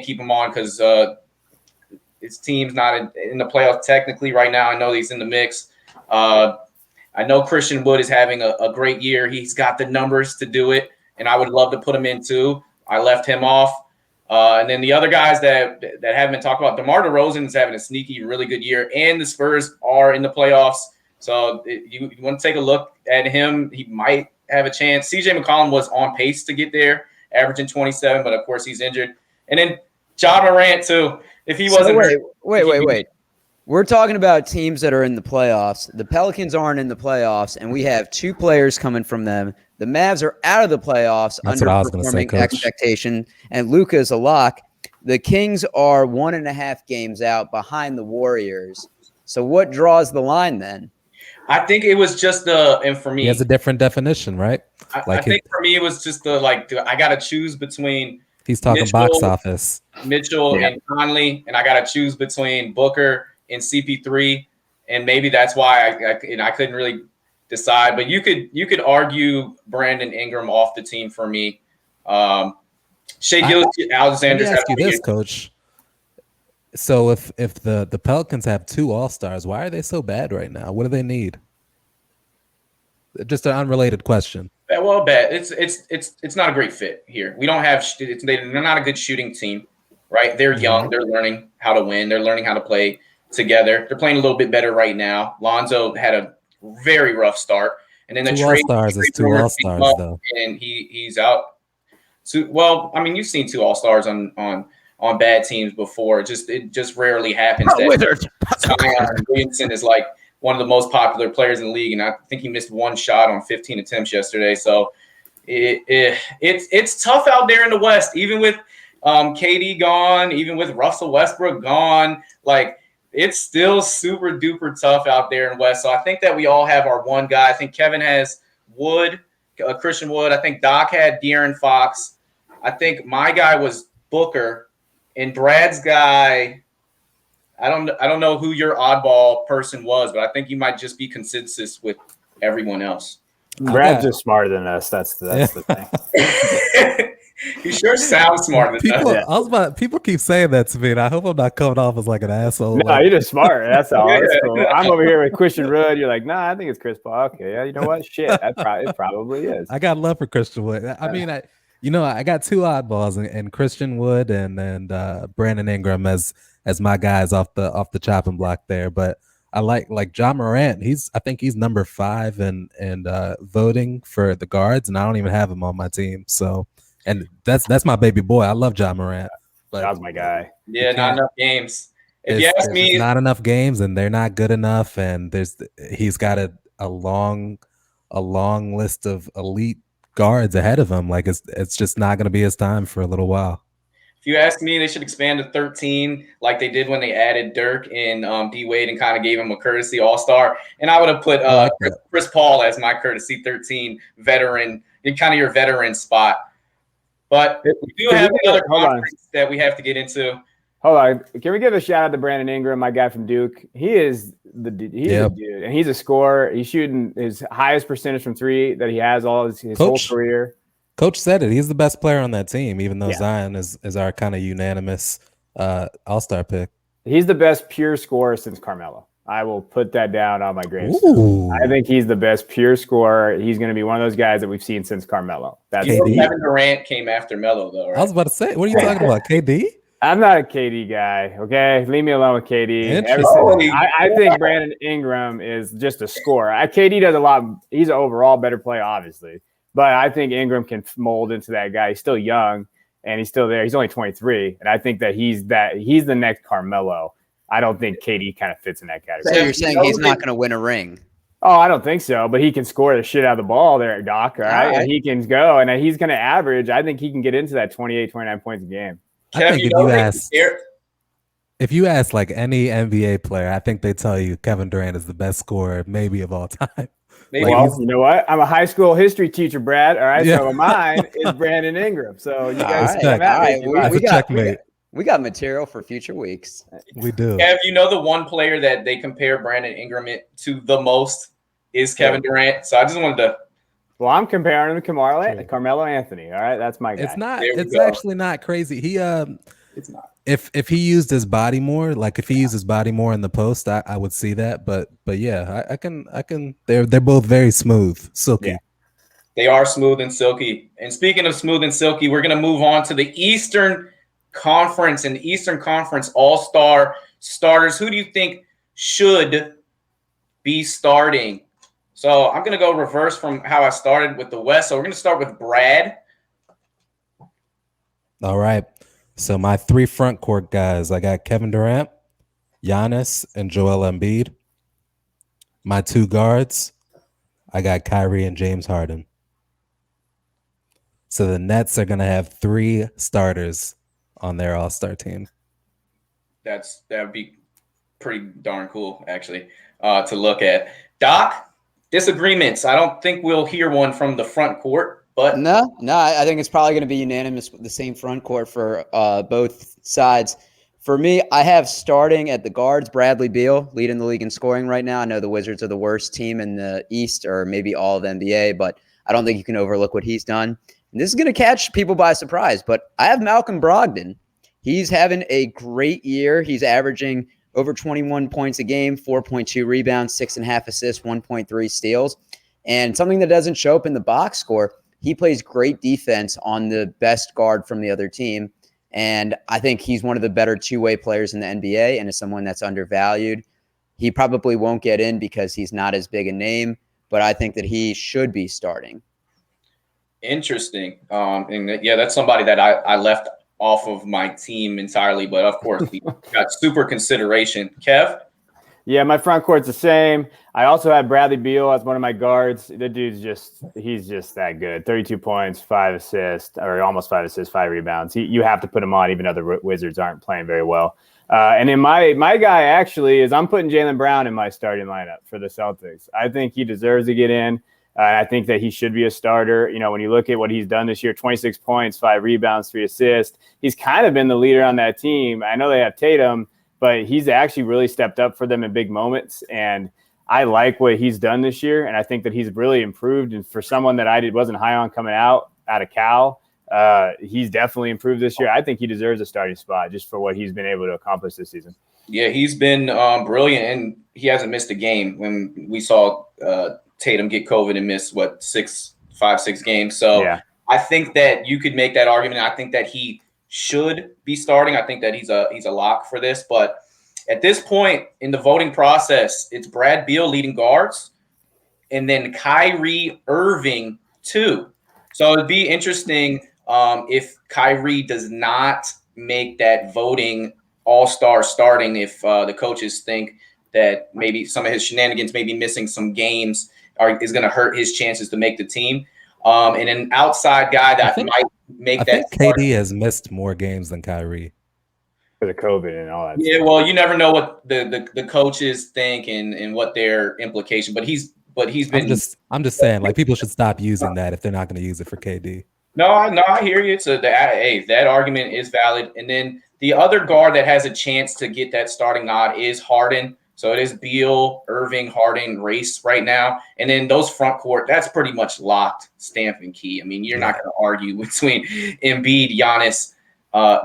keep him on because his team's not in the playoffs technically right now. I know he's in the mix. I know Christian Wood is having a great year. He's got the numbers to do it, and I would love to put him in too. I left him off. And then the other guys that haven't been talked about, Demar Derozan is having a sneaky, really good year, and the Spurs are in the playoffs. So you want to take a look at him. He might have a chance. CJ McCollum was on pace to get there, averaging 27, but of course he's injured. And then Ja Morant too. If he wasn't wait. We're talking about teams that are in the playoffs. The Pelicans aren't in the playoffs, and we have 2 players coming from them. The Mavs are out of the playoffs, underperforming expectation, and Luka is a lock. The Kings are 1.5 games out behind the Warriors. So what draws the line then? I think it was just and for me, he has a different definition, right? I think for me it was just I got to choose between. He's talking Mitchell, box office. Mitchell and Conley, and I got to choose between Booker and CP3, and maybe that's why I couldn't really decide. But you could argue Brandon Ingram off the team for me. Shai Gilgeous-Alexander's. Let me ask you this, Coach. So if the Pelicans have 2 All-Stars, why are they so bad right now? What do they need? Just an unrelated question. Well, bad. It's not a great fit here. We don't have. They're not a good shooting team, right? They're young. They're learning how to win. They're learning how to play together. They're playing a little bit better right now. Lonzo had a very rough start, and then the 2 trade All-Stars is 2 All-Stars though, and he's out. So, well, I mean, you've seen 2 All-Stars on bad teams before. It just rarely happens. Zion Williamson is like one of the most popular players in the league, and I think he missed 1 shot on 15 attempts yesterday. So it's tough out there in the West, even with KD gone, even with Russell Westbrook gone. Like, it's still super duper tough out there in West. So I think that we all have our one guy. I think Kevin has Wood, Christian Wood. I think Doc had De'Aaron Fox. I think my guy was Booker, and Brad's guy. I don't know who your oddball person was, but I think you might just be consensus with everyone else. Brad's just smarter than us. That's the thing. You sure sound smarter than us. People keep saying that to me, and I hope I'm not coming off as like an asshole. No, you're just smart. That's all. That's cool. I'm over here with Christian Wood. You're like, nah, I think it's Chris Paul. Okay, yeah, you know what? Shit, it probably is. I got love for Christian Wood. I mean, I got 2 oddballs, and Christian Wood and Brandon Ingram as my guys off the chopping block there. But I like Ja Morant. I think he's number 5 and voting for the guards, and I don't even have him on my team. So. And that's my baby boy. I love Ja Morant. But that was my guy. Yeah, not enough games. If you ask me, not enough games, and they're not good enough. And he's got a long list of elite guards ahead of him. Like it's just not going to be his time for a little while. If you ask me, they should expand to 13 like they did when they added Dirk and D Wade and kind of gave him a courtesy All-Star. And I would have put Chris Paul as my courtesy 13 veteran, kind of your veteran spot. But we do have another conference that we have to get into. Hold on. Can we give a shout out to Brandon Ingram, my guy from Duke? He is the dude, and he's a scorer. He's shooting his highest percentage from 3 that he has all his whole career. Coach said it. He's the best player on that team, even though Zion is our kind of unanimous All-Star pick. He's the best pure scorer since Carmelo. I will put that down on my gravestone. I think he's the best pure scorer. He's going to be one of those guys that we've seen since Carmelo. Kevin Durant came after Melo, though, right? I was about to say, what are you talking about, KD? I'm not a KD guy, okay? Leave me alone with KD. I think Brandon Ingram is just a scorer. KD does a lot. He's an overall better player, obviously. But I think Ingram can mold into that guy. He's still young, and he's still there. He's only 23, and I think that he's the next Carmelo. I don't think KD kind of fits in that category. So you're saying he's not going to win a ring? Oh, I don't think so, but he can score the shit out of the ball there, Doc. All right. right. And he can go, and he's going to average. I think he can get into that 28, 29 points a game. I think if you ask like any NBA player, I think they tell you Kevin Durant is the best scorer maybe of all time. Well, you know what? I'm a high school history teacher, Brad. All right. Yeah. So mine is Brandon Ingram. So you guys come at me. We got material for future weeks. We do. Kev, you know the one player that they compare Brandon Ingram to the most is Kevin Durant. So I just wanted to. Well, I'm comparing him to Carmelo Anthony. All right, that's my guy. It's not. It's actually not crazy. It's not. If he used his body more, like if he used his body more in the post, I would see that. But yeah, I can. They're both very smooth, silky. Yeah. They are smooth and silky. And speaking of smooth and silky, we're gonna move on to the Eastern Conference and Eastern Conference All-Star starters. Who do you think should be starting? So I'm going to go reverse from how I started with the West. So we're going to start with Brad. All right. So my 3 front court guys, I got Kevin Durant, Giannis, and Joel Embiid. My 2 guards, I got Kyrie and James Harden. So the Nets are going to have 3 starters on their All-Star team. That would be pretty darn cool, actually, to look at. Doc, disagreements. I don't think we'll hear one from the front court, but no, I think it's probably going to be unanimous with the same front court for both sides. For me, I have starting at the guards, Bradley Beal, leading the league in scoring right now. I know the Wizards are the worst team in the East, or maybe all of the NBA, but I don't think you can overlook what he's done. And this is going to catch people by surprise, but I have Malcolm Brogdon. He's having a great year. He's averaging over 21 points a game, 4.2 rebounds, 6.5 assists, 1.3 steals. And something that doesn't show up in the box score, he plays great defense on the best guard from the other team. And I think he's one of the better two-way players in the NBA and is someone that's undervalued. He probably won't get in because he's not as big a name, but I think that he should be starting. Interesting. And yeah, that's somebody that I left off of my team entirely, but of course he got super consideration. Kev? Yeah, my front court's the same. I also had Bradley Beal as one of my guards. The dude's he's just that good. 32 points, 5 assists, or almost 5 assists, 5 rebounds. You have to put him on, even though the Wizards aren't playing very well. And then my guy actually is I'm putting Jaylen Brown in my starting lineup for the Celtics. I think he deserves to get in. I think that he should be a starter. You know, when you look at what he's done this year, 26 points, 5 rebounds, 3 assists, he's kind of been the leader on that team. I know they have Tatum, but he's actually really stepped up for them in big moments. And I like what he's done this year. And I think that he's really improved. And for someone that wasn't high on coming out of Cal, he's definitely improved this year. I think he deserves a starting spot just for what he's been able to accomplish this season. Yeah, he's been brilliant, and he hasn't missed a game. When we saw Tatum get COVID and miss 5-6 games. So yeah. I think that you could make that argument. I think that he should be starting. I think that he's a lock for this. But at this point in the voting process, it's Brad Beal leading guards, and then Kyrie Irving too. So it'd be interesting if Kyrie does not make that voting all-star starting, if the coaches think that maybe some of his shenanigans, maybe missing some games, is going to hurt his chances to make the team. And an outside guy that might make that. I think KD has missed more games than Kyrie for the COVID and all that. Yeah, stuff. Well, you never know what the coaches think and what their implication. But he's been. I'm just saying, like, people should stop using that if they're not going to use it for KD. No, I hear you. So that argument is valid. And then the other guard that has a chance to get that starting nod is Harden. So it is Beal, Irving, Harden race right now. And then those front court, that's pretty much locked, stamp, and key. I mean, you're not going to argue between Embiid, Giannis,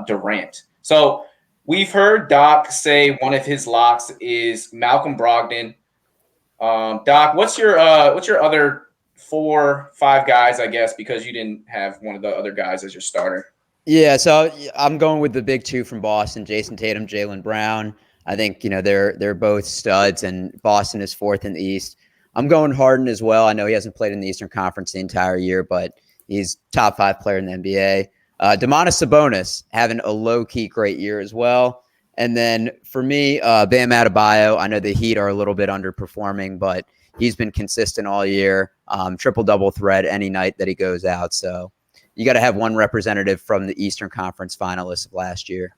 Durant. So we've heard Doc say one of his locks is Malcolm Brogdon. Doc, what's your other 4-5 guys, I guess, because you didn't have one of the other guys as your starter? Yeah, so I'm going with the big 2 from Boston, Jason Tatum, Jaylen Brown. I think, they're both studs, and Boston is 4th in the East. I'm going Harden as well. I know he hasn't played in the Eastern Conference the entire year, but he's top 5 player in the NBA. Domantas Sabonis having a low-key great year as well. And then for me, Bam Adebayo, I know the Heat are a little bit underperforming, but he's been consistent all year. Triple-double threat any night that he goes out. So you got to have one representative from the Eastern Conference finalists of last year.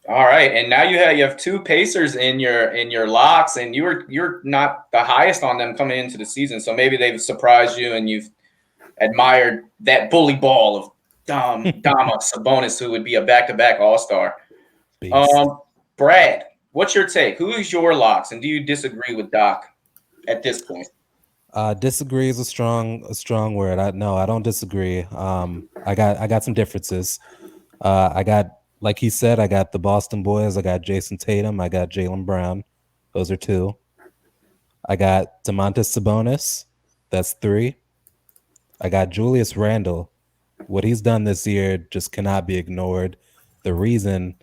All right, and now you have two Pacers in your locks, and you're not the highest on them coming into the season. So maybe they've surprised you, and you've admired that bully ball of Dama Sabonis, who would be a back-to-back All-Star. Brad, what's your take? Who is your locks, and do you disagree with Doc at this point? Disagree is a strong word. I don't disagree. I got some differences. I got, like he said, I got the Boston boys. I got Jason Tatum. I got Jaylen Brown. Those are 2. I got Domantas Sabonis. That's 3. I got Julius Randle. What he's done this year just cannot be ignored. The reason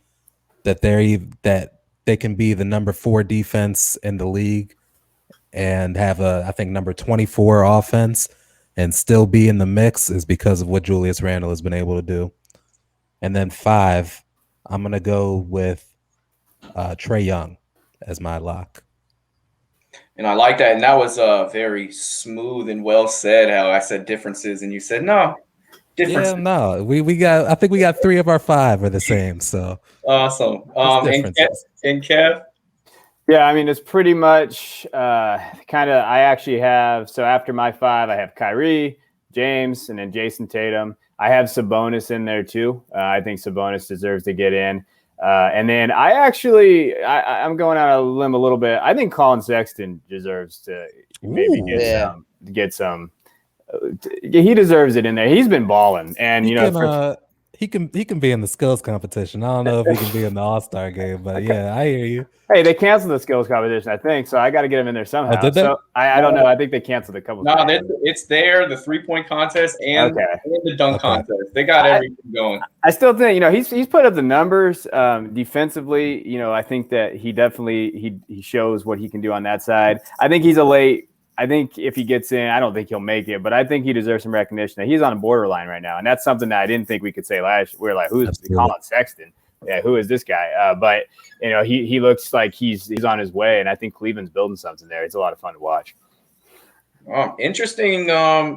that they can be the number 4 defense in the league and have I think number 24 offense and still be in the mix is because of what Julius Randle has been able to do. And then 5, I'm going to go with Trae Young as my lock. And I like that. And that was very smooth and well said, how I said differences and you said no. Differences. Yeah, no. I think we got 3 of our 5 are the same. So awesome. And Kev? Yeah, I mean, it's pretty much kind of, I actually have, so after my 5, I have Kyrie, James, and then Jason Tatum. I have Sabonis in there too. I think Sabonis deserves to get in. And then I'm going out on a limb a little bit. I think Colin Sexton deserves to maybe get some. He deserves it in there. He's been balling, and he can be in the skills competition. I don't know if he can be in the All-Star game, but yeah, I hear you. Hey, they canceled the skills competition, I think, so I got to get him in there somehow. Oh, did they? So I don't know. I think they canceled a couple. No, it's there. The 3-point contest and the dunk contest. They got everything going. I still think he's put up the numbers defensively. I think that he definitely he shows what he can do on that side. I think he's a late. I think if he gets in, I don't think he'll make it, but I think he deserves some recognition that he's on a borderline right now. And that's something that I didn't think we could say last year. We're like, who's Colin Sexton? Yeah, who is this guy? But he looks like he's on his way, and I think Cleveland's building something there. It's a lot of fun to watch. Interesting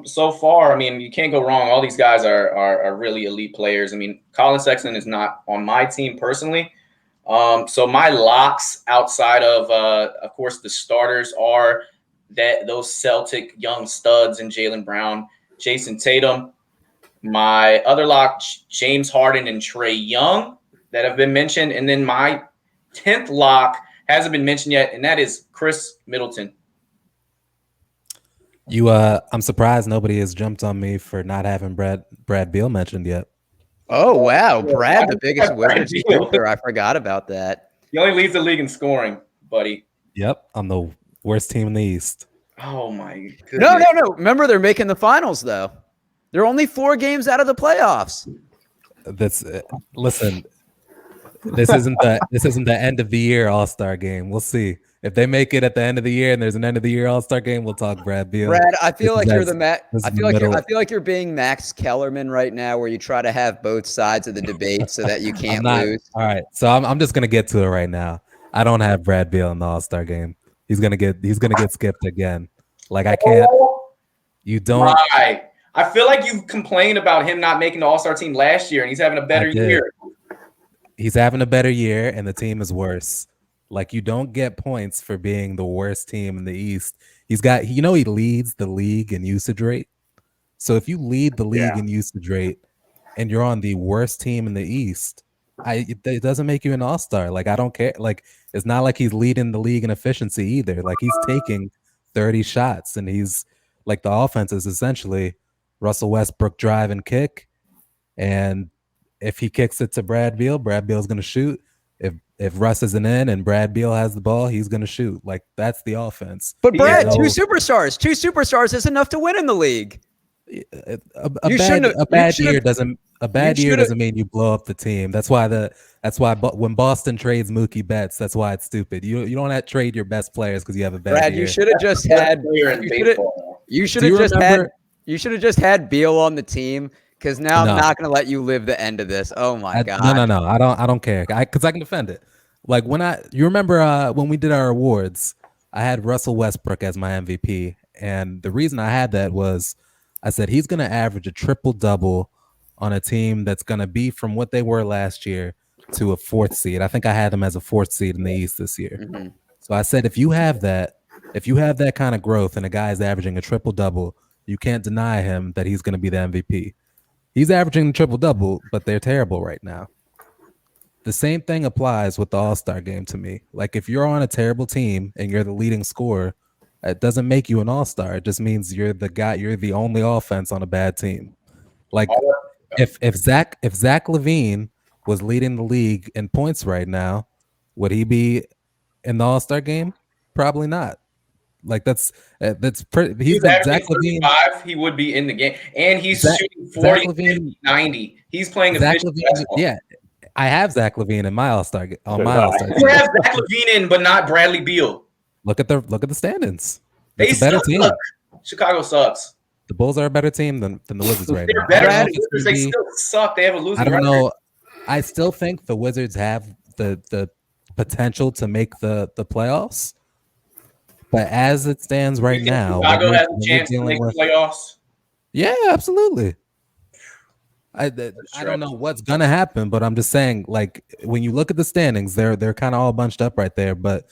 so far. I mean, you can't go wrong. All these guys are really elite players. I mean, Colin Sexton is not on my team personally. So my locks outside of course, the starters are those Celtic young studs and Jaylen Brown, Jason Tatum. My other lock, James Harden and Trae Young, that have been mentioned. And then my 10th lock hasn't been mentioned yet, and that is Chris Middleton. I'm surprised nobody has jumped on me for not having Brad Beal mentioned yet. Oh, wow. Brad, the biggest Wizards filter. I forgot about that. He only leads the league in scoring, buddy. Yep, I'm the worst team in the East. Oh, my goodness. No. Remember, they're making the finals, though. They're only 4 games out of the playoffs. Listen, this isn't the end of the year All-Star game. We'll see. If they make it at the end of the year and there's an end of the year All-Star game, we'll talk Brad Beal. Brad, I feel like you're I feel like you're being Max Kellerman right now, where you try to have both sides of the debate so that you can't lose. All right, so I'm just gonna get to it right now. I don't have Brad Beal in the All-Star game. He's gonna get skipped again. Like I can't. You don't. Right. I feel like you complained about him not making the All-Star team last year, and he's having a better year. He's having a better year, and the team is worse. Like, you don't get points for being the worst team in the East. He's got, he leads the league in usage rate. So if you lead the league in usage rate and you're on the worst team in the East, it doesn't make you an all-star. Like, I don't care. Like, it's not like he's leading the league in efficiency either. Like, he's taking 30 shots, and he's like, the offense is essentially Russell Westbrook drive and kick. And if he kicks it to Brad Beal's going to shoot. If Russ isn't in and Brad Beal has the ball, he's going to shoot. Like, that's the offense. But Brad, two superstars is enough to win in the league. A bad year doesn't mean you blow up the team. That's why when Boston trades Mookie Betts, that's why it's stupid. You don't have to trade your best players because you have a bad year. Brad, you should have just had Beal on the team. Because now I'm not going to let you live the end of this. Oh my God! No. I don't care. Because I can defend it. Like you remember when we did our awards, I had Russell Westbrook as my MVP. And the reason I had that was I said he's going to average a triple-double on a team that's going to be from what they were last year to a 4th seed. I think I had them as a 4th seed in the East this year. Mm-hmm. So I said if you have that kind of growth and a guy's averaging a triple-double, you can't deny him that he's going to be the MVP. He's averaging a triple-double, but they're terrible right now. The same thing applies with the All-Star game to me. Like if you're on a terrible team and you're the leading scorer, it doesn't make you an all-star. It just means you're the only offense on a bad team. Like if Zach LaVine was leading the league in points right now, would he be in the All-Star game? Probably not. Like that's pretty. He's Zach LaVine. He would be in the game, and he's shooting 40, 50, 90. He's playing efficient basketball. Yeah. I have Zach LaVine in my All-Star game. You have Zach LaVine in, but not Bradley Beal. Look at the standings. They a better team. Chicago sucks. The Bulls are a better team than the Wizards right now. They're better than the Wizards. They still suck. They have a losing record. I don't know. I still think the Wizards have the potential to make the playoffs. But as it stands right now, Chicago has a chance to make the playoffs. Yeah, absolutely. I don't know what's gonna happen, but I'm just saying, like when you look at the standings, they're kind of all bunched up right there. But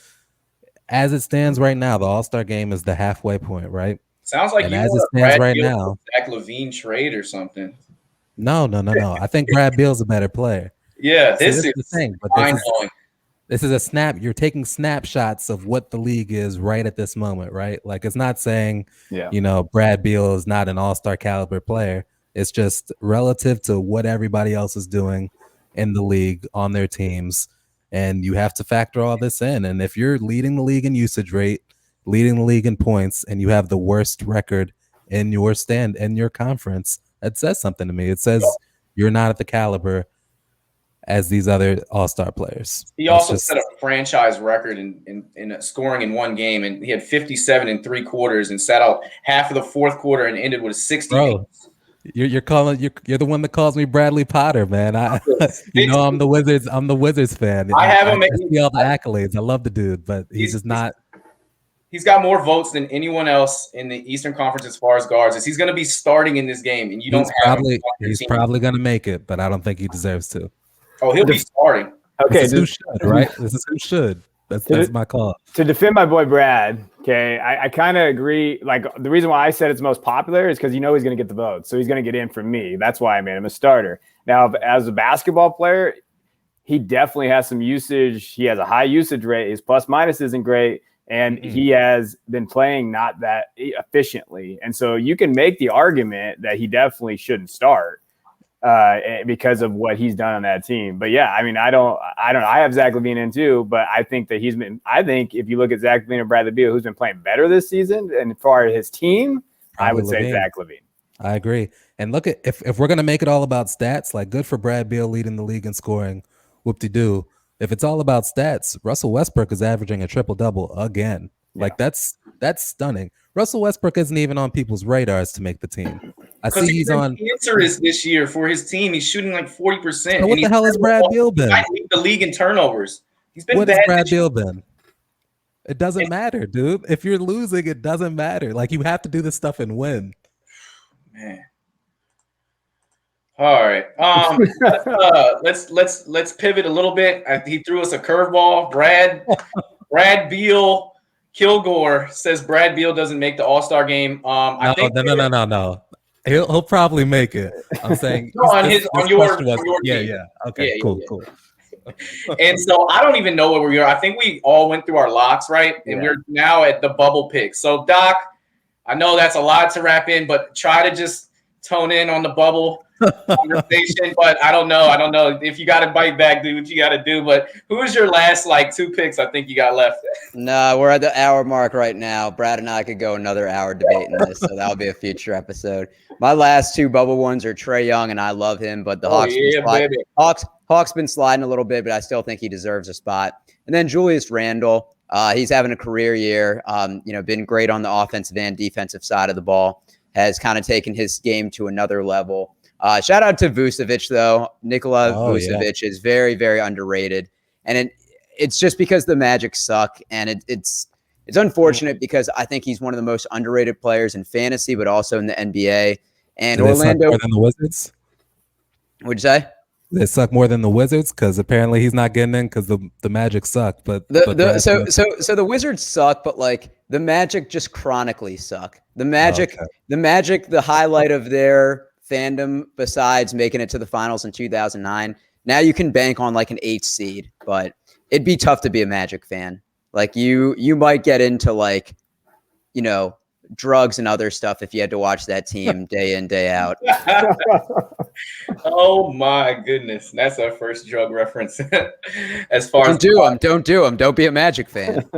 as it stands right now, the All-Star game is the halfway point, right? Sounds like as it stands right now, Zach LaVine trade or something. No. I think Brad Beal's a better player. Yeah, this is the thing. But this is a snap. You're taking snapshots of what the league is right at this moment, right? Like it's not saying, Brad Beal is not an All-Star caliber player. It's just relative to what everybody else is doing in the league on their teams. And you have to factor all this in. And if you're leading the league in usage rate, leading the league in points, and you have the worst record in your conference, it says something to me. It says you're not at the caliber as these other all-star players. He also set a franchise record in scoring in one game, and he had 57 in 3 quarters and sat out half of the 4th quarter and ended with 60. Bro, you're the one that calls me Bradley Potter, man. I'm the Wizards fan. I have him. I see all the accolades. I love the dude, but he's just not. He's got more votes than anyone else in the Eastern Conference as far as guards. He's going to be starting in this game, and he's probably going to make it, but I don't think he deserves to. Oh, he'll be starting. Okay, this is who should, right? This is who should. That's my call. To defend my boy Brad, okay, I kind of agree. Like the reason why I said it's most popular is because he's going to get the votes, so he's going to get in from me. That's why I made him a starter. Now, as a basketball player, he definitely has some usage. He has a high usage rate. His plus minus isn't great, and he has been playing not that efficiently. And so you can make the argument that he definitely shouldn't start. Because of what he's done on that team. But yeah, I mean, I don't I have Zach LaVine in too, but I think that I think if you look at Zach LaVine and Bradley Beal, who's been playing better this season, and as far as his team, I would say Zach LaVine. I agree. And look at if we're gonna make it all about stats, like good for Brad Beal leading the league in scoring, whoop-de-doo. If it's all about stats, Russell Westbrook is averaging a triple-double again. Yeah. Like that's stunning. Russell Westbrook isn't even on people's radars to make the team. I see he's on cancerous this year for his team. He's shooting like 40%. So what the hell has Brad Beal been? I lead the league in turnovers. He's been what bad. Has Brad Beal been? It doesn't matter, dude. If you're losing, it doesn't matter. Like you have to do this stuff and win. Man. All right. Let's pivot a little bit. He threw us a curveball. Brad Beal. Kilgore says Brad Beal doesn't make the All-Star game. No. He'll probably make it. I'm saying on your yeah. Okay, cool. And so I don't even know where we are. I think we all went through our locks, right? And we're now at the bubble pick. So Doc, I know that's a lot to wrap in, but try to just tone in on the bubble conversation. But I don't know if you got to bite back, do what you got to do. But who is your last 2 picks? I think you got left. No, we're at the hour mark right now. Brad and I could go another hour debating this, so that'll be a future episode. My last 2 bubble ones are Trae Young, and I love him, but the Hawks been sliding a little bit, but I still think he deserves a spot. And then Julius Randle, he's having a career year. Been great on the offensive and defensive side of the ball. Has kind of taken his game to another level. Shout out to Vucevic, though. Nikola Vucevic is very, very underrated. And it's just because the Magic suck, and it's unfortunate because I think he's one of the most underrated players in fantasy, but also in the NBA. And Do they suck Orlando, more than the Wizards? what'd you say? They suck more than the Wizards because apparently he's not getting in because the Magic suck. But So the Wizards suck, but like the Magic just chronically suck. The Magic, the highlight of their fandom besides making it to the finals in 2009. Now you can bank on like an 8th seed, but it'd be tough to be a Magic fan. Like you might get into like, drugs and other stuff if you had to watch that team day in, day out. Oh my goodness, that's our first drug reference. As far don't do them. Don't be a Magic fan.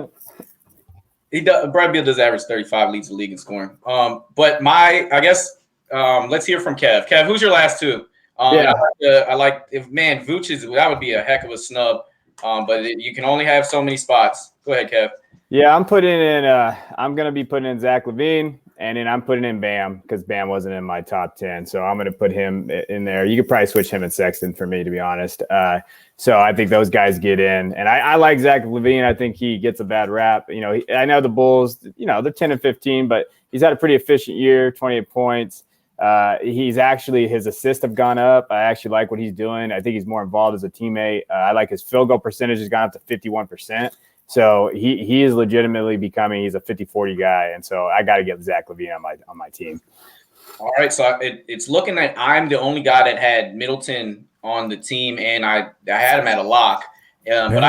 Brad Beal does average 35, leads the league in scoring. But let's hear from Kev. Kev, who's your last two? I like Vooch that would be a heck of a snub. But you can only have so many spots. Go ahead, Kev. Yeah, I'm going to be putting in Zach LaVine, and then I'm putting in Bam because Bam wasn't in my top 10. So I'm going to put him in there. You could probably switch him and Sexton for me, to be honest. So I think those guys get in. And I like Zach LaVine. I think he gets a bad rap. I know the Bulls, they're 10-15, but he's had a pretty efficient year, 28 points. His assists have gone up. I actually like what he's doing. I think he's more involved as a teammate. I like his field goal percentage has gone up to 51%. So he is legitimately he's a 50-40 guy. And so I got to get Zach LaVine on my team. All right. So it's looking like I'm the only guy that had Middleton on the team, and I had him at a lock. But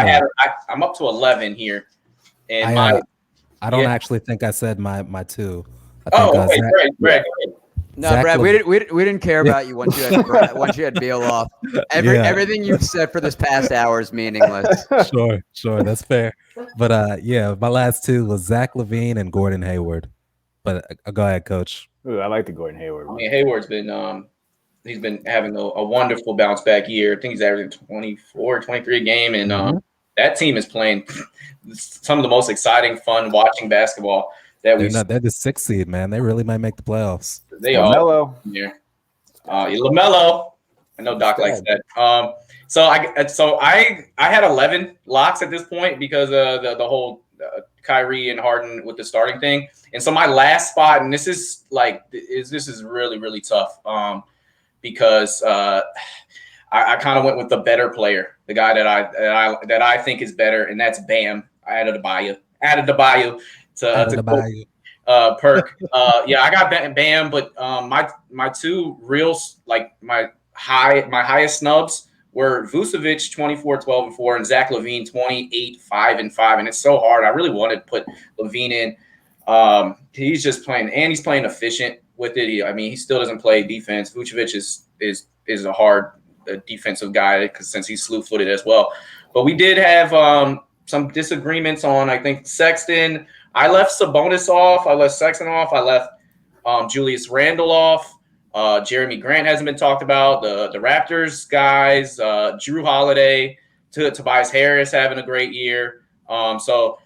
I'm up to 11 here. And I don't actually think I said my two. Greg. No, Brad, we didn't care about you once you had Beal off. Everything you've said for this past hour is meaningless. Sure, that's fair. But my last two was Zach LaVine and Gordon Hayward. But go ahead, Coach. Ooh, I like the Gordon Hayward. I mean, Hayward's been he's been having a wonderful bounce back year. I think he's averaging 24, 23 a game, and that team is playing some of the most exciting, fun watching basketball. They're the 6th seed, man. They really might make the playoffs. They are. LaMelo. I know Doc likes that. So I had 11 locks at this point because of the whole Kyrie and Harden with the starting thing. And so my last spot, and this is really, really tough because I kind of went with the better player, the guy that I think is better, and that's Bam. I added the Bayou. Perk. I got Bam, but my two reals, like my highest snubs were Vucevic 24, 12, and 4, and Zach LaVine 28, 5, and 5. And it's so hard. I really wanted to put LaVine in. He's just playing, and he's playing efficient with it. He still doesn't play defense. Vucevic is a hard defensive guy since he's slew-footed as well. But we did have some disagreements on, I think, Sexton. I left Sabonis off. I left Sexton off. I left Julius Randle off. Jeremy Grant hasn't been talked about. The Raptors guys, Drew Holiday, Tobias Harris having a great year. So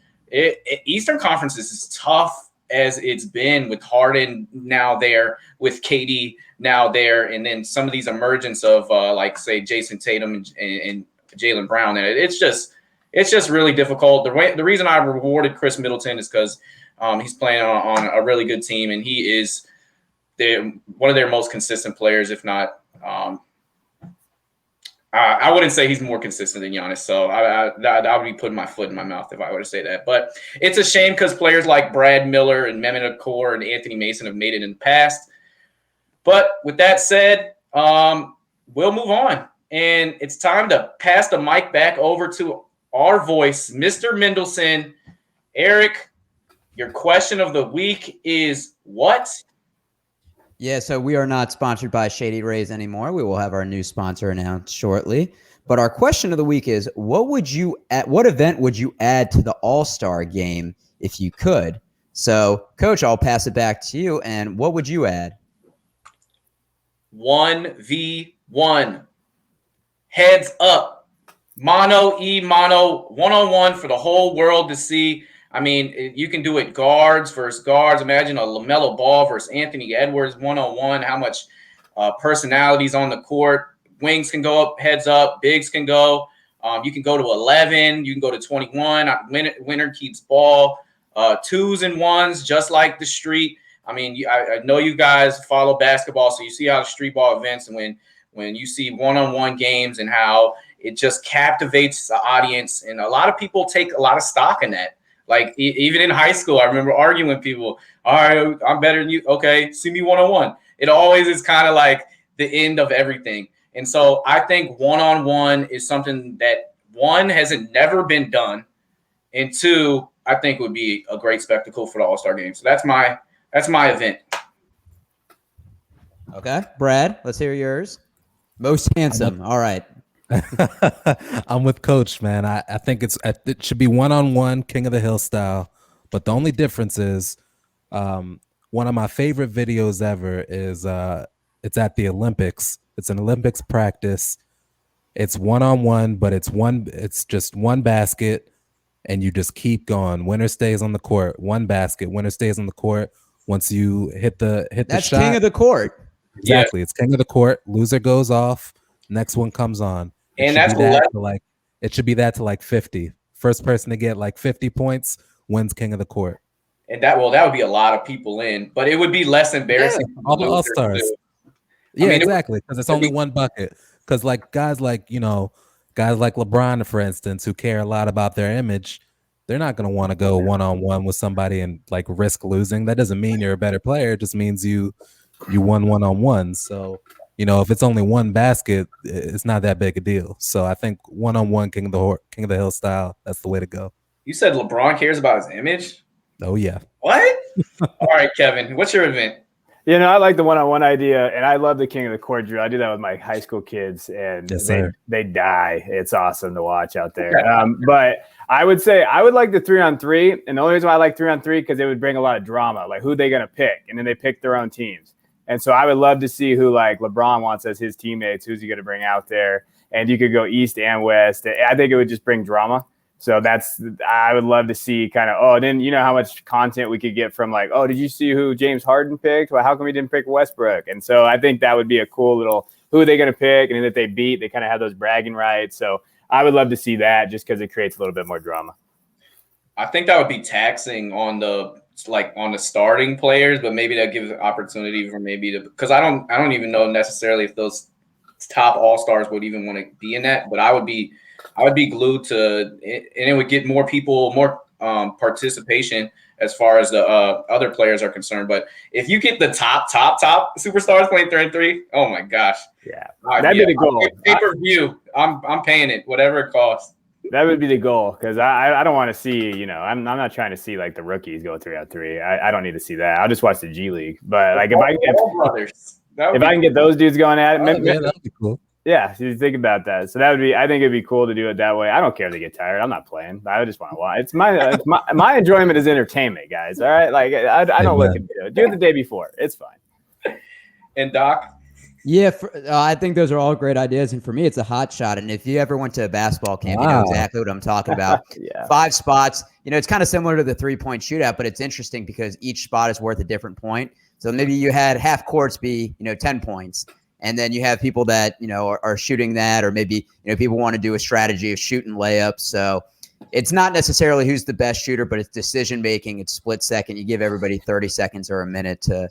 Eastern Conference is as tough as it's been with Harden now there, with KD now there, and then some of these emergence of say Jason Tatum and Jaylen Brown. And it's just really difficult. The reason I rewarded Chris Middleton is because he's playing on a really good team, and he is one of their most consistent players, if not. I wouldn't say he's more consistent than Giannis, so I would be putting my foot in my mouth if I were to say that. But it's a shame because players like Brad Miller and Mehmet Okur and Anthony Mason have made it in the past. But with that said, we'll move on, and it's time to pass the mic back over to our voice, Mr. Mendelson. Eric, your question of the week is what? Yeah, so we are not sponsored by Shady Rays anymore. We will have our new sponsor announced shortly. But our question of the week is, what event would you add to the All-Star game if you could? So, Coach, I'll pass it back to you. And what would you add? 1v1. Heads up. Mono, one-on-one for the whole world to see. I mean, you can do it guards versus guards. Imagine a LaMelo Ball versus Anthony Edwards one-on-one. How much personalities on the court. Wings can go up, heads up. Bigs can go. You can go to 11. You can go to 21. Winner keeps ball. 2s and 1s, just like the street. I mean, I know you guys follow basketball, so you see how the street ball events and when you see one-on-one games and how it just captivates the audience. And a lot of people take a lot of stock in that. Like even in high school, I remember arguing with people. All right, I'm better than you. Okay, see me one-on-one. It always is kind of like the end of everything. And so I think one-on-one is something that, one, hasn't never been done, and two, I think would be a great spectacle for the All-Star game. So that's my event. Okay, Brad, let's hear yours. Most handsome. All right. I'm with Coach, man. I think it should be one-on-one, King of the Hill style. But the only difference is one of my favorite videos ever is it's at the Olympics. It's an Olympics practice. It's one-on-one, but it's just one basket, and you just keep going. Winner stays on the court. One basket. Winner stays on the court. Once you hit the shot. That's king of the court. Exactly. Yeah. It's king of the court. Loser goes off. Next one comes on. It should be that to like 50. First person to get like 50 points wins king of the court. And that would be a lot of people in, but it would be less embarrassing. Yeah, all the All-Stars. Yeah, exactly. Because it's only one bucket. Because like guys like LeBron, for instance, who care a lot about their image, they're not going to want to go one-on-one with somebody and like risk losing. That doesn't mean you're a better player. It just means you won one-on-one. So, if it's only one basket, it's not that big a deal. So I think one-on-one, King of the Hill style, that's the way to go. You said LeBron cares about his image? Oh, yeah. What? All right, Kevin, what's your event? I like the one-on-one idea, and I love the King of the Court drill. I do that with my high school kids, and they die. It's awesome to watch out there. But I would say I would like the 3-on-3, and the only reason why I like 3-on-3 because it would bring a lot of drama, like who they going to pick, and then they pick their own teams. And so I would love to see who like LeBron wants as his teammates. Who's he going to bring out there? And you could go East and West. I think it would just bring drama. So I would love to see kind of, then how much content we could get from like, did you see who James Harden picked? Well, how come we didn't pick Westbrook? And so I think that would be a cool little, who are they going to pick? And then if they beat, they kind of have those bragging rights. So I would love to see that just because it creates a little bit more drama. I think that would be taxing on the starting players, but maybe that gives an opportunity for because I don't even know necessarily if those top All-Stars would even want to be in that, but I would be glued to it, and it would get more people, more participation as far as the other players are concerned. But if you get the top superstars playing 3-on-3, oh my gosh. Yeah. That'd be the goal. Pay-per-view. I'm paying it, whatever it costs. That would be the goal because I don't want to see, I'm not trying to see like the rookies go 3-on-3. I don't need to see that. I'll just watch the G League. But like if I can get those dudes going at it, that'd be cool. Yeah, so you think about that. So I think it'd be cool to do it that way. I don't care if they get tired. I'm not playing. I just want to watch. It's my enjoyment is entertainment, guys. All right, like I don't look into it. Do it the day before. It's fine. And Doc. Yeah, I think those are all great ideas. And for me, it's a hot shot. And if you ever went to a basketball camp, you know exactly what I'm talking about. Yeah. 5 spots. It's kind of similar to the 3-point shootout, but it's interesting because each spot is worth a different point. So maybe you had half courts be, 10 points. And then you have people that, are shooting that, or maybe, people want to do a strategy of shooting layups. So it's not necessarily who's the best shooter, but it's decision-making. It's split second. You give everybody 30 seconds or a minute to,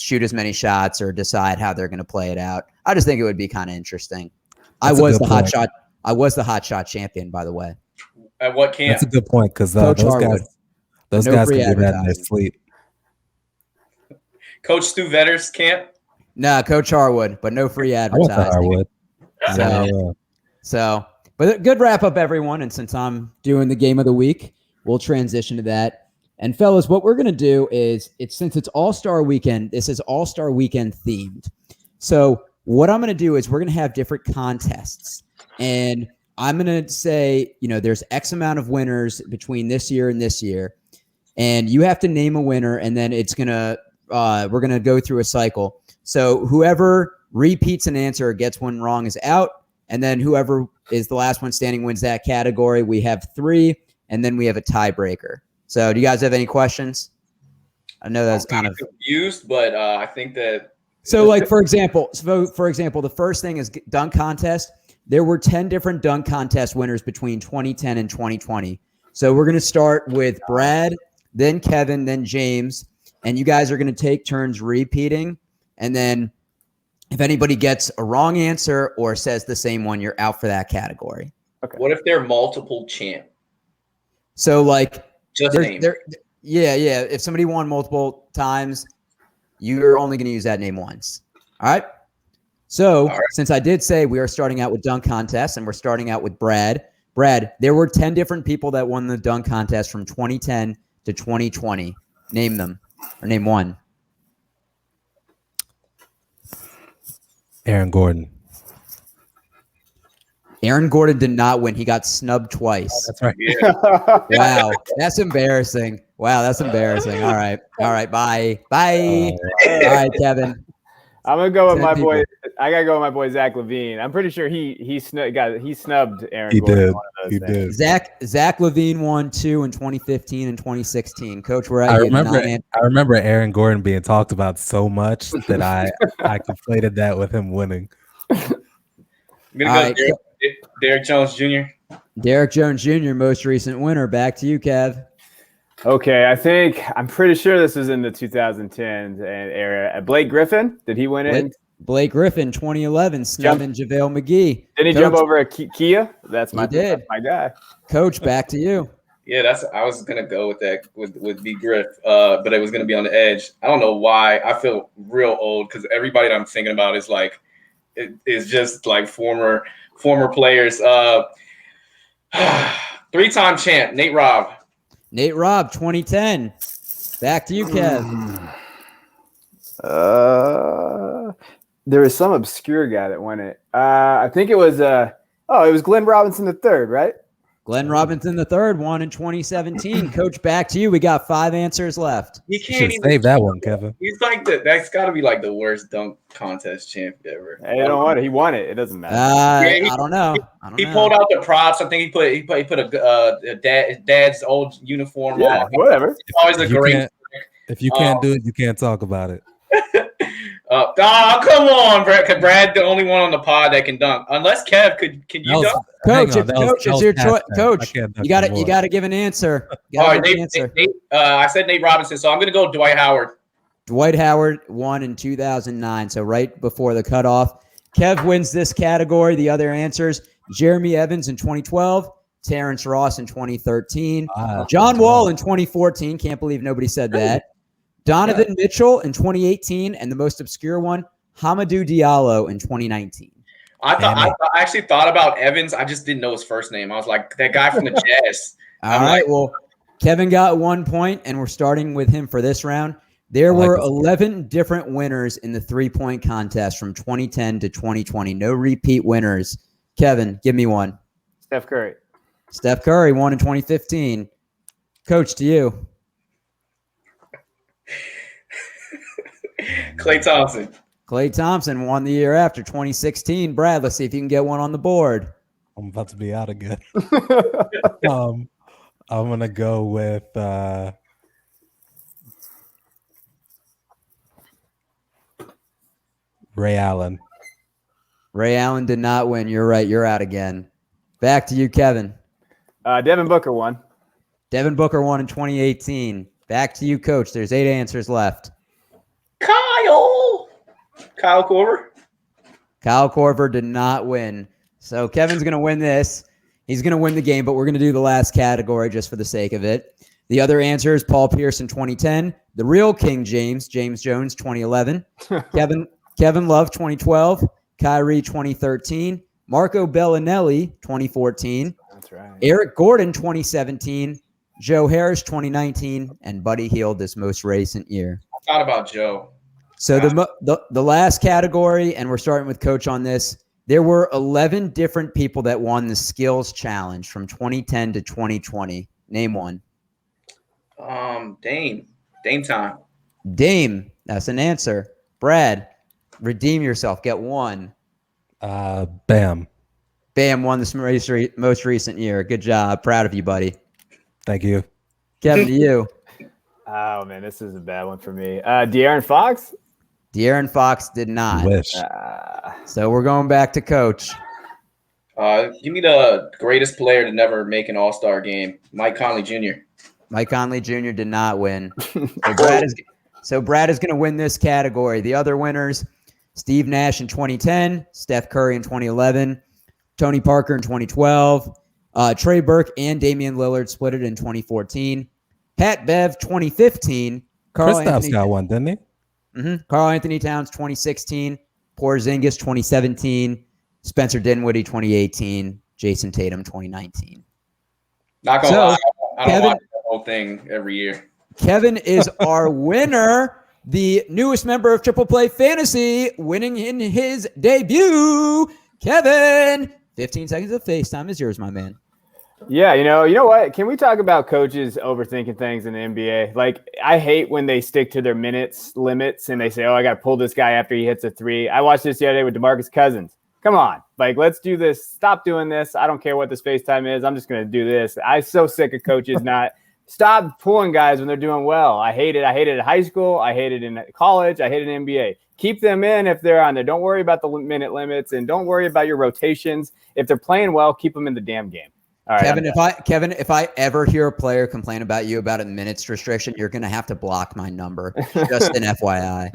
shoot as many shots or decide how they're going to play it out. I just think it would be kind of interesting. I was the hot shot champion, by the way. At what camp? That's a good point because those guys can do that in their sleep. Coach Stu Vetter's camp? No, Coach Harwood, but no free advertising. But a good wrap up, everyone. And since I'm doing the game of the week, we'll transition to that. And fellas, what we're going to do is, since it's All-Star Weekend, this is All-Star Weekend themed. So what I'm going to do is we're going to have different contests. And I'm going to say, there's X amount of winners between this year and this year. And you have to name a winner, and then we're going to go through a cycle. So whoever repeats an answer or gets one wrong is out. And then whoever is the last one standing wins that category. We have 3, and then we have a tiebreaker. So do you guys have any questions? I know that's kind of confused, but I think that. So like, for example, the first thing is dunk contest. there were 10 different dunk contest winners between 2010 and 2020. So we're going to start with Brad, then Kevin, then James, and you guys are going to take turns repeating. And then if anybody gets a wrong answer or says the same one, you're out for that category. Okay. What if they're multiple champ? So like, Just name. yeah. If somebody won multiple times, you're only going to use that name once. All right. So since I did say we are starting out with dunk contests and we're starting out with Brad, there were 10 different people that won the dunk contest from 2010 to 2020. Name them or name one. Aaron Gordon. Aaron Gordon did not win. He got snubbed twice. That's right. Yeah. Wow. That's embarrassing. All right. Bye. All right, Kevin. I'm gonna go with 10 my people. boy. I gotta go with my boy Zach LaVine. I'm pretty sure he snubbed Aaron. He Gordon did. one of those He things. did. Zach LaVine won 2 in 2015 and 2016. Coach, we're at I you. remember Aaron Gordon being talked about so much that I conflated that with him winning. I'm gonna go Derrick Jones Jr. Derrick Jones Jr., most recent winner. Back to you, Kev. Okay, I'm pretty sure this was in the 2010s era. Blake Griffin, did he win it? Blake Griffin, 2011, snubbing JaVale McGee. Did he jump over a Kia? That's my guy. Coach, back to you. Yeah, I was gonna go with that with B Griff, but it was gonna be on the edge. I don't know why. I feel real old because everybody that I'm thinking about is like is just like former players. 3-time champ Nate Robb. Nate Robb, 2010. Back to you, Kev. There was some obscure guy that won it. I think it was it was Glenn Robinson III, right? Glenn Robinson III won in 2017. Coach, back to you. We got 5 answers left. He You can't should even save that one, Kevin. He's like that's got to be like the worst dunk contest champ ever. Hey, don't want it. He won it. It doesn't matter. I don't know. He pulled out the props. I think he put a dad's old uniform on. Whatever. It's always a great. If you can't do it, you can't talk about it. Come on, Brad. Cause Brad the only one on the pod that can dunk. Unless Kev can you dunk? Coach, it's your choice. Coach, you got to give an answer. All right, Nate, I said Nate Robinson, so I'm gonna go Dwight Howard. Dwight Howard won in 2009, so right before the cutoff. Kev wins this category. The other answers: Jeremy Evans in 2012, Terrence Ross in 2013, John Wall in 2014. Can't believe nobody said that. Donovan Mitchell in 2018, and the most obscure one, Hamidou Diallo in 2019. I actually thought about Evans. I just didn't know his first name. I was like, that guy from the Jazz. All right. Well, Kevin got 1 point, and we're starting with him for this round. There were 11 different winners in the 3-point contest from 2010 to 2020. No repeat winners. Kevin, give me one. Steph Curry. Steph Curry won in 2015. Coach, to you. Klay Thompson. Klay Thompson won the year after, 2016. Brad, let's see if you can get one on the board. I'm about to be out again. I'm going to go with Ray Allen. Ray Allen did not win. You're right. You're out again. Back to you, Kevin. Devin Booker won. Devin Booker won in 2018. Back to you, Coach. There's 8 answers left. Kyle Korver. Kyle Korver did not win. So Kevin's going to win this. He's going to win the game, but we're going to do the last category just for the sake of it. The other answers: Paul Pierce in 2010, the real King James Jones 2011, Kevin Love 2012, Kyrie 2013, Marco Bellinelli 2014, That's right. Eric Gordon 2017, Joe Harris 2019, and Buddy Hield this most recent year. I thought about Joe. So the last category, and we're starting with Coach on this, there were 11 different people that won the skills challenge from 2010 to 2020. Name one. Dame time. Dame. That's an answer. Brad, redeem yourself. Get one. Bam. Bam won this most recent year. Good job. Proud of you, buddy. Thank you. Kevin, to you. Oh, man, this is a bad one for me. De'Aaron Fox? De'Aaron Fox did not. Wish. So we're going back to Coach. Give me the greatest player to never make an All-Star game, Mike Conley Jr. Mike Conley Jr. did not win. So Brad is going to win this category. The other winners, Steve Nash in 2010, Steph Curry in 2011, Tony Parker in 2012, Trey Burke and Damian Lillard split it in 2014, Pat Bev 2015, Kristaps got one, didn't he? Karl Anthony Towns 2016, Porzingis 2017, Spencer Dinwiddie 2018, Jason Tatum 2019. Not gonna lie, I don't watch the whole thing every year. Kevin is our winner, the newest member of Triple Play Fantasy, winning in his debut. Kevin, 15 seconds of FaceTime is yours, my man. Yeah, you know what? Can we talk about coaches overthinking things in the NBA? Like, I hate when they stick to their minutes limits and they say, oh, I got to pull this guy after he hits a three. I watched this the other day with DeMarcus Cousins. Come on. Like, let's do this. Stop doing this. I don't care what this FaceTime is. I'm just going to do this. I'm so sick of coaches not – stop pulling guys when they're doing well. I hate it. I hate it in high school. I hate it in college. I hate it in NBA. Keep them in if they're on there. Don't worry about the minute limits and don't worry about your rotations. If they're playing well, keep them in the damn game. All right, Kevin, if I ever hear a player complain about you about a minutes restriction, you're going to have to block my number. Just an FYI.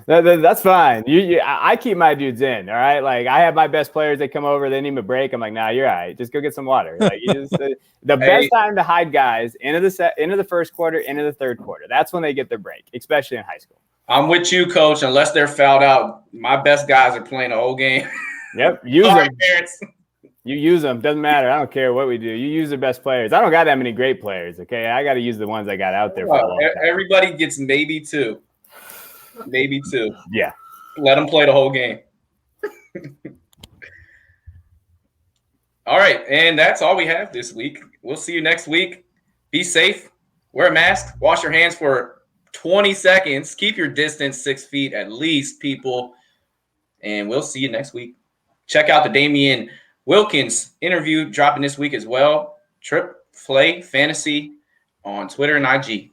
That's fine. I keep my dudes in. All right. Like, I have my best players. They come over. They need a break. I'm like, nah, you're all right. Just go get some water. Like, the best time to hide guys into the first quarter, into the third quarter. That's when they get their break, especially in high school. I'm with you, coach. Unless they're fouled out, my best guys are playing the whole game. Yep. Use them. Parents. You use them. Doesn't matter. I don't care what we do. You use the best players. I don't got that many great players, okay? I got to use the ones I got out there for a long time. Everybody gets maybe two. Maybe two. Yeah. Let them play the whole game. All right, and that's all we have this week. We'll see you next week. Be safe. Wear a mask. Wash your hands for 20 seconds. Keep your distance 6 feet at least, people. And we'll see you next week. Check out the Damian Wilkins interview dropping this week as well. Trip Play Fantasy on Twitter and IG.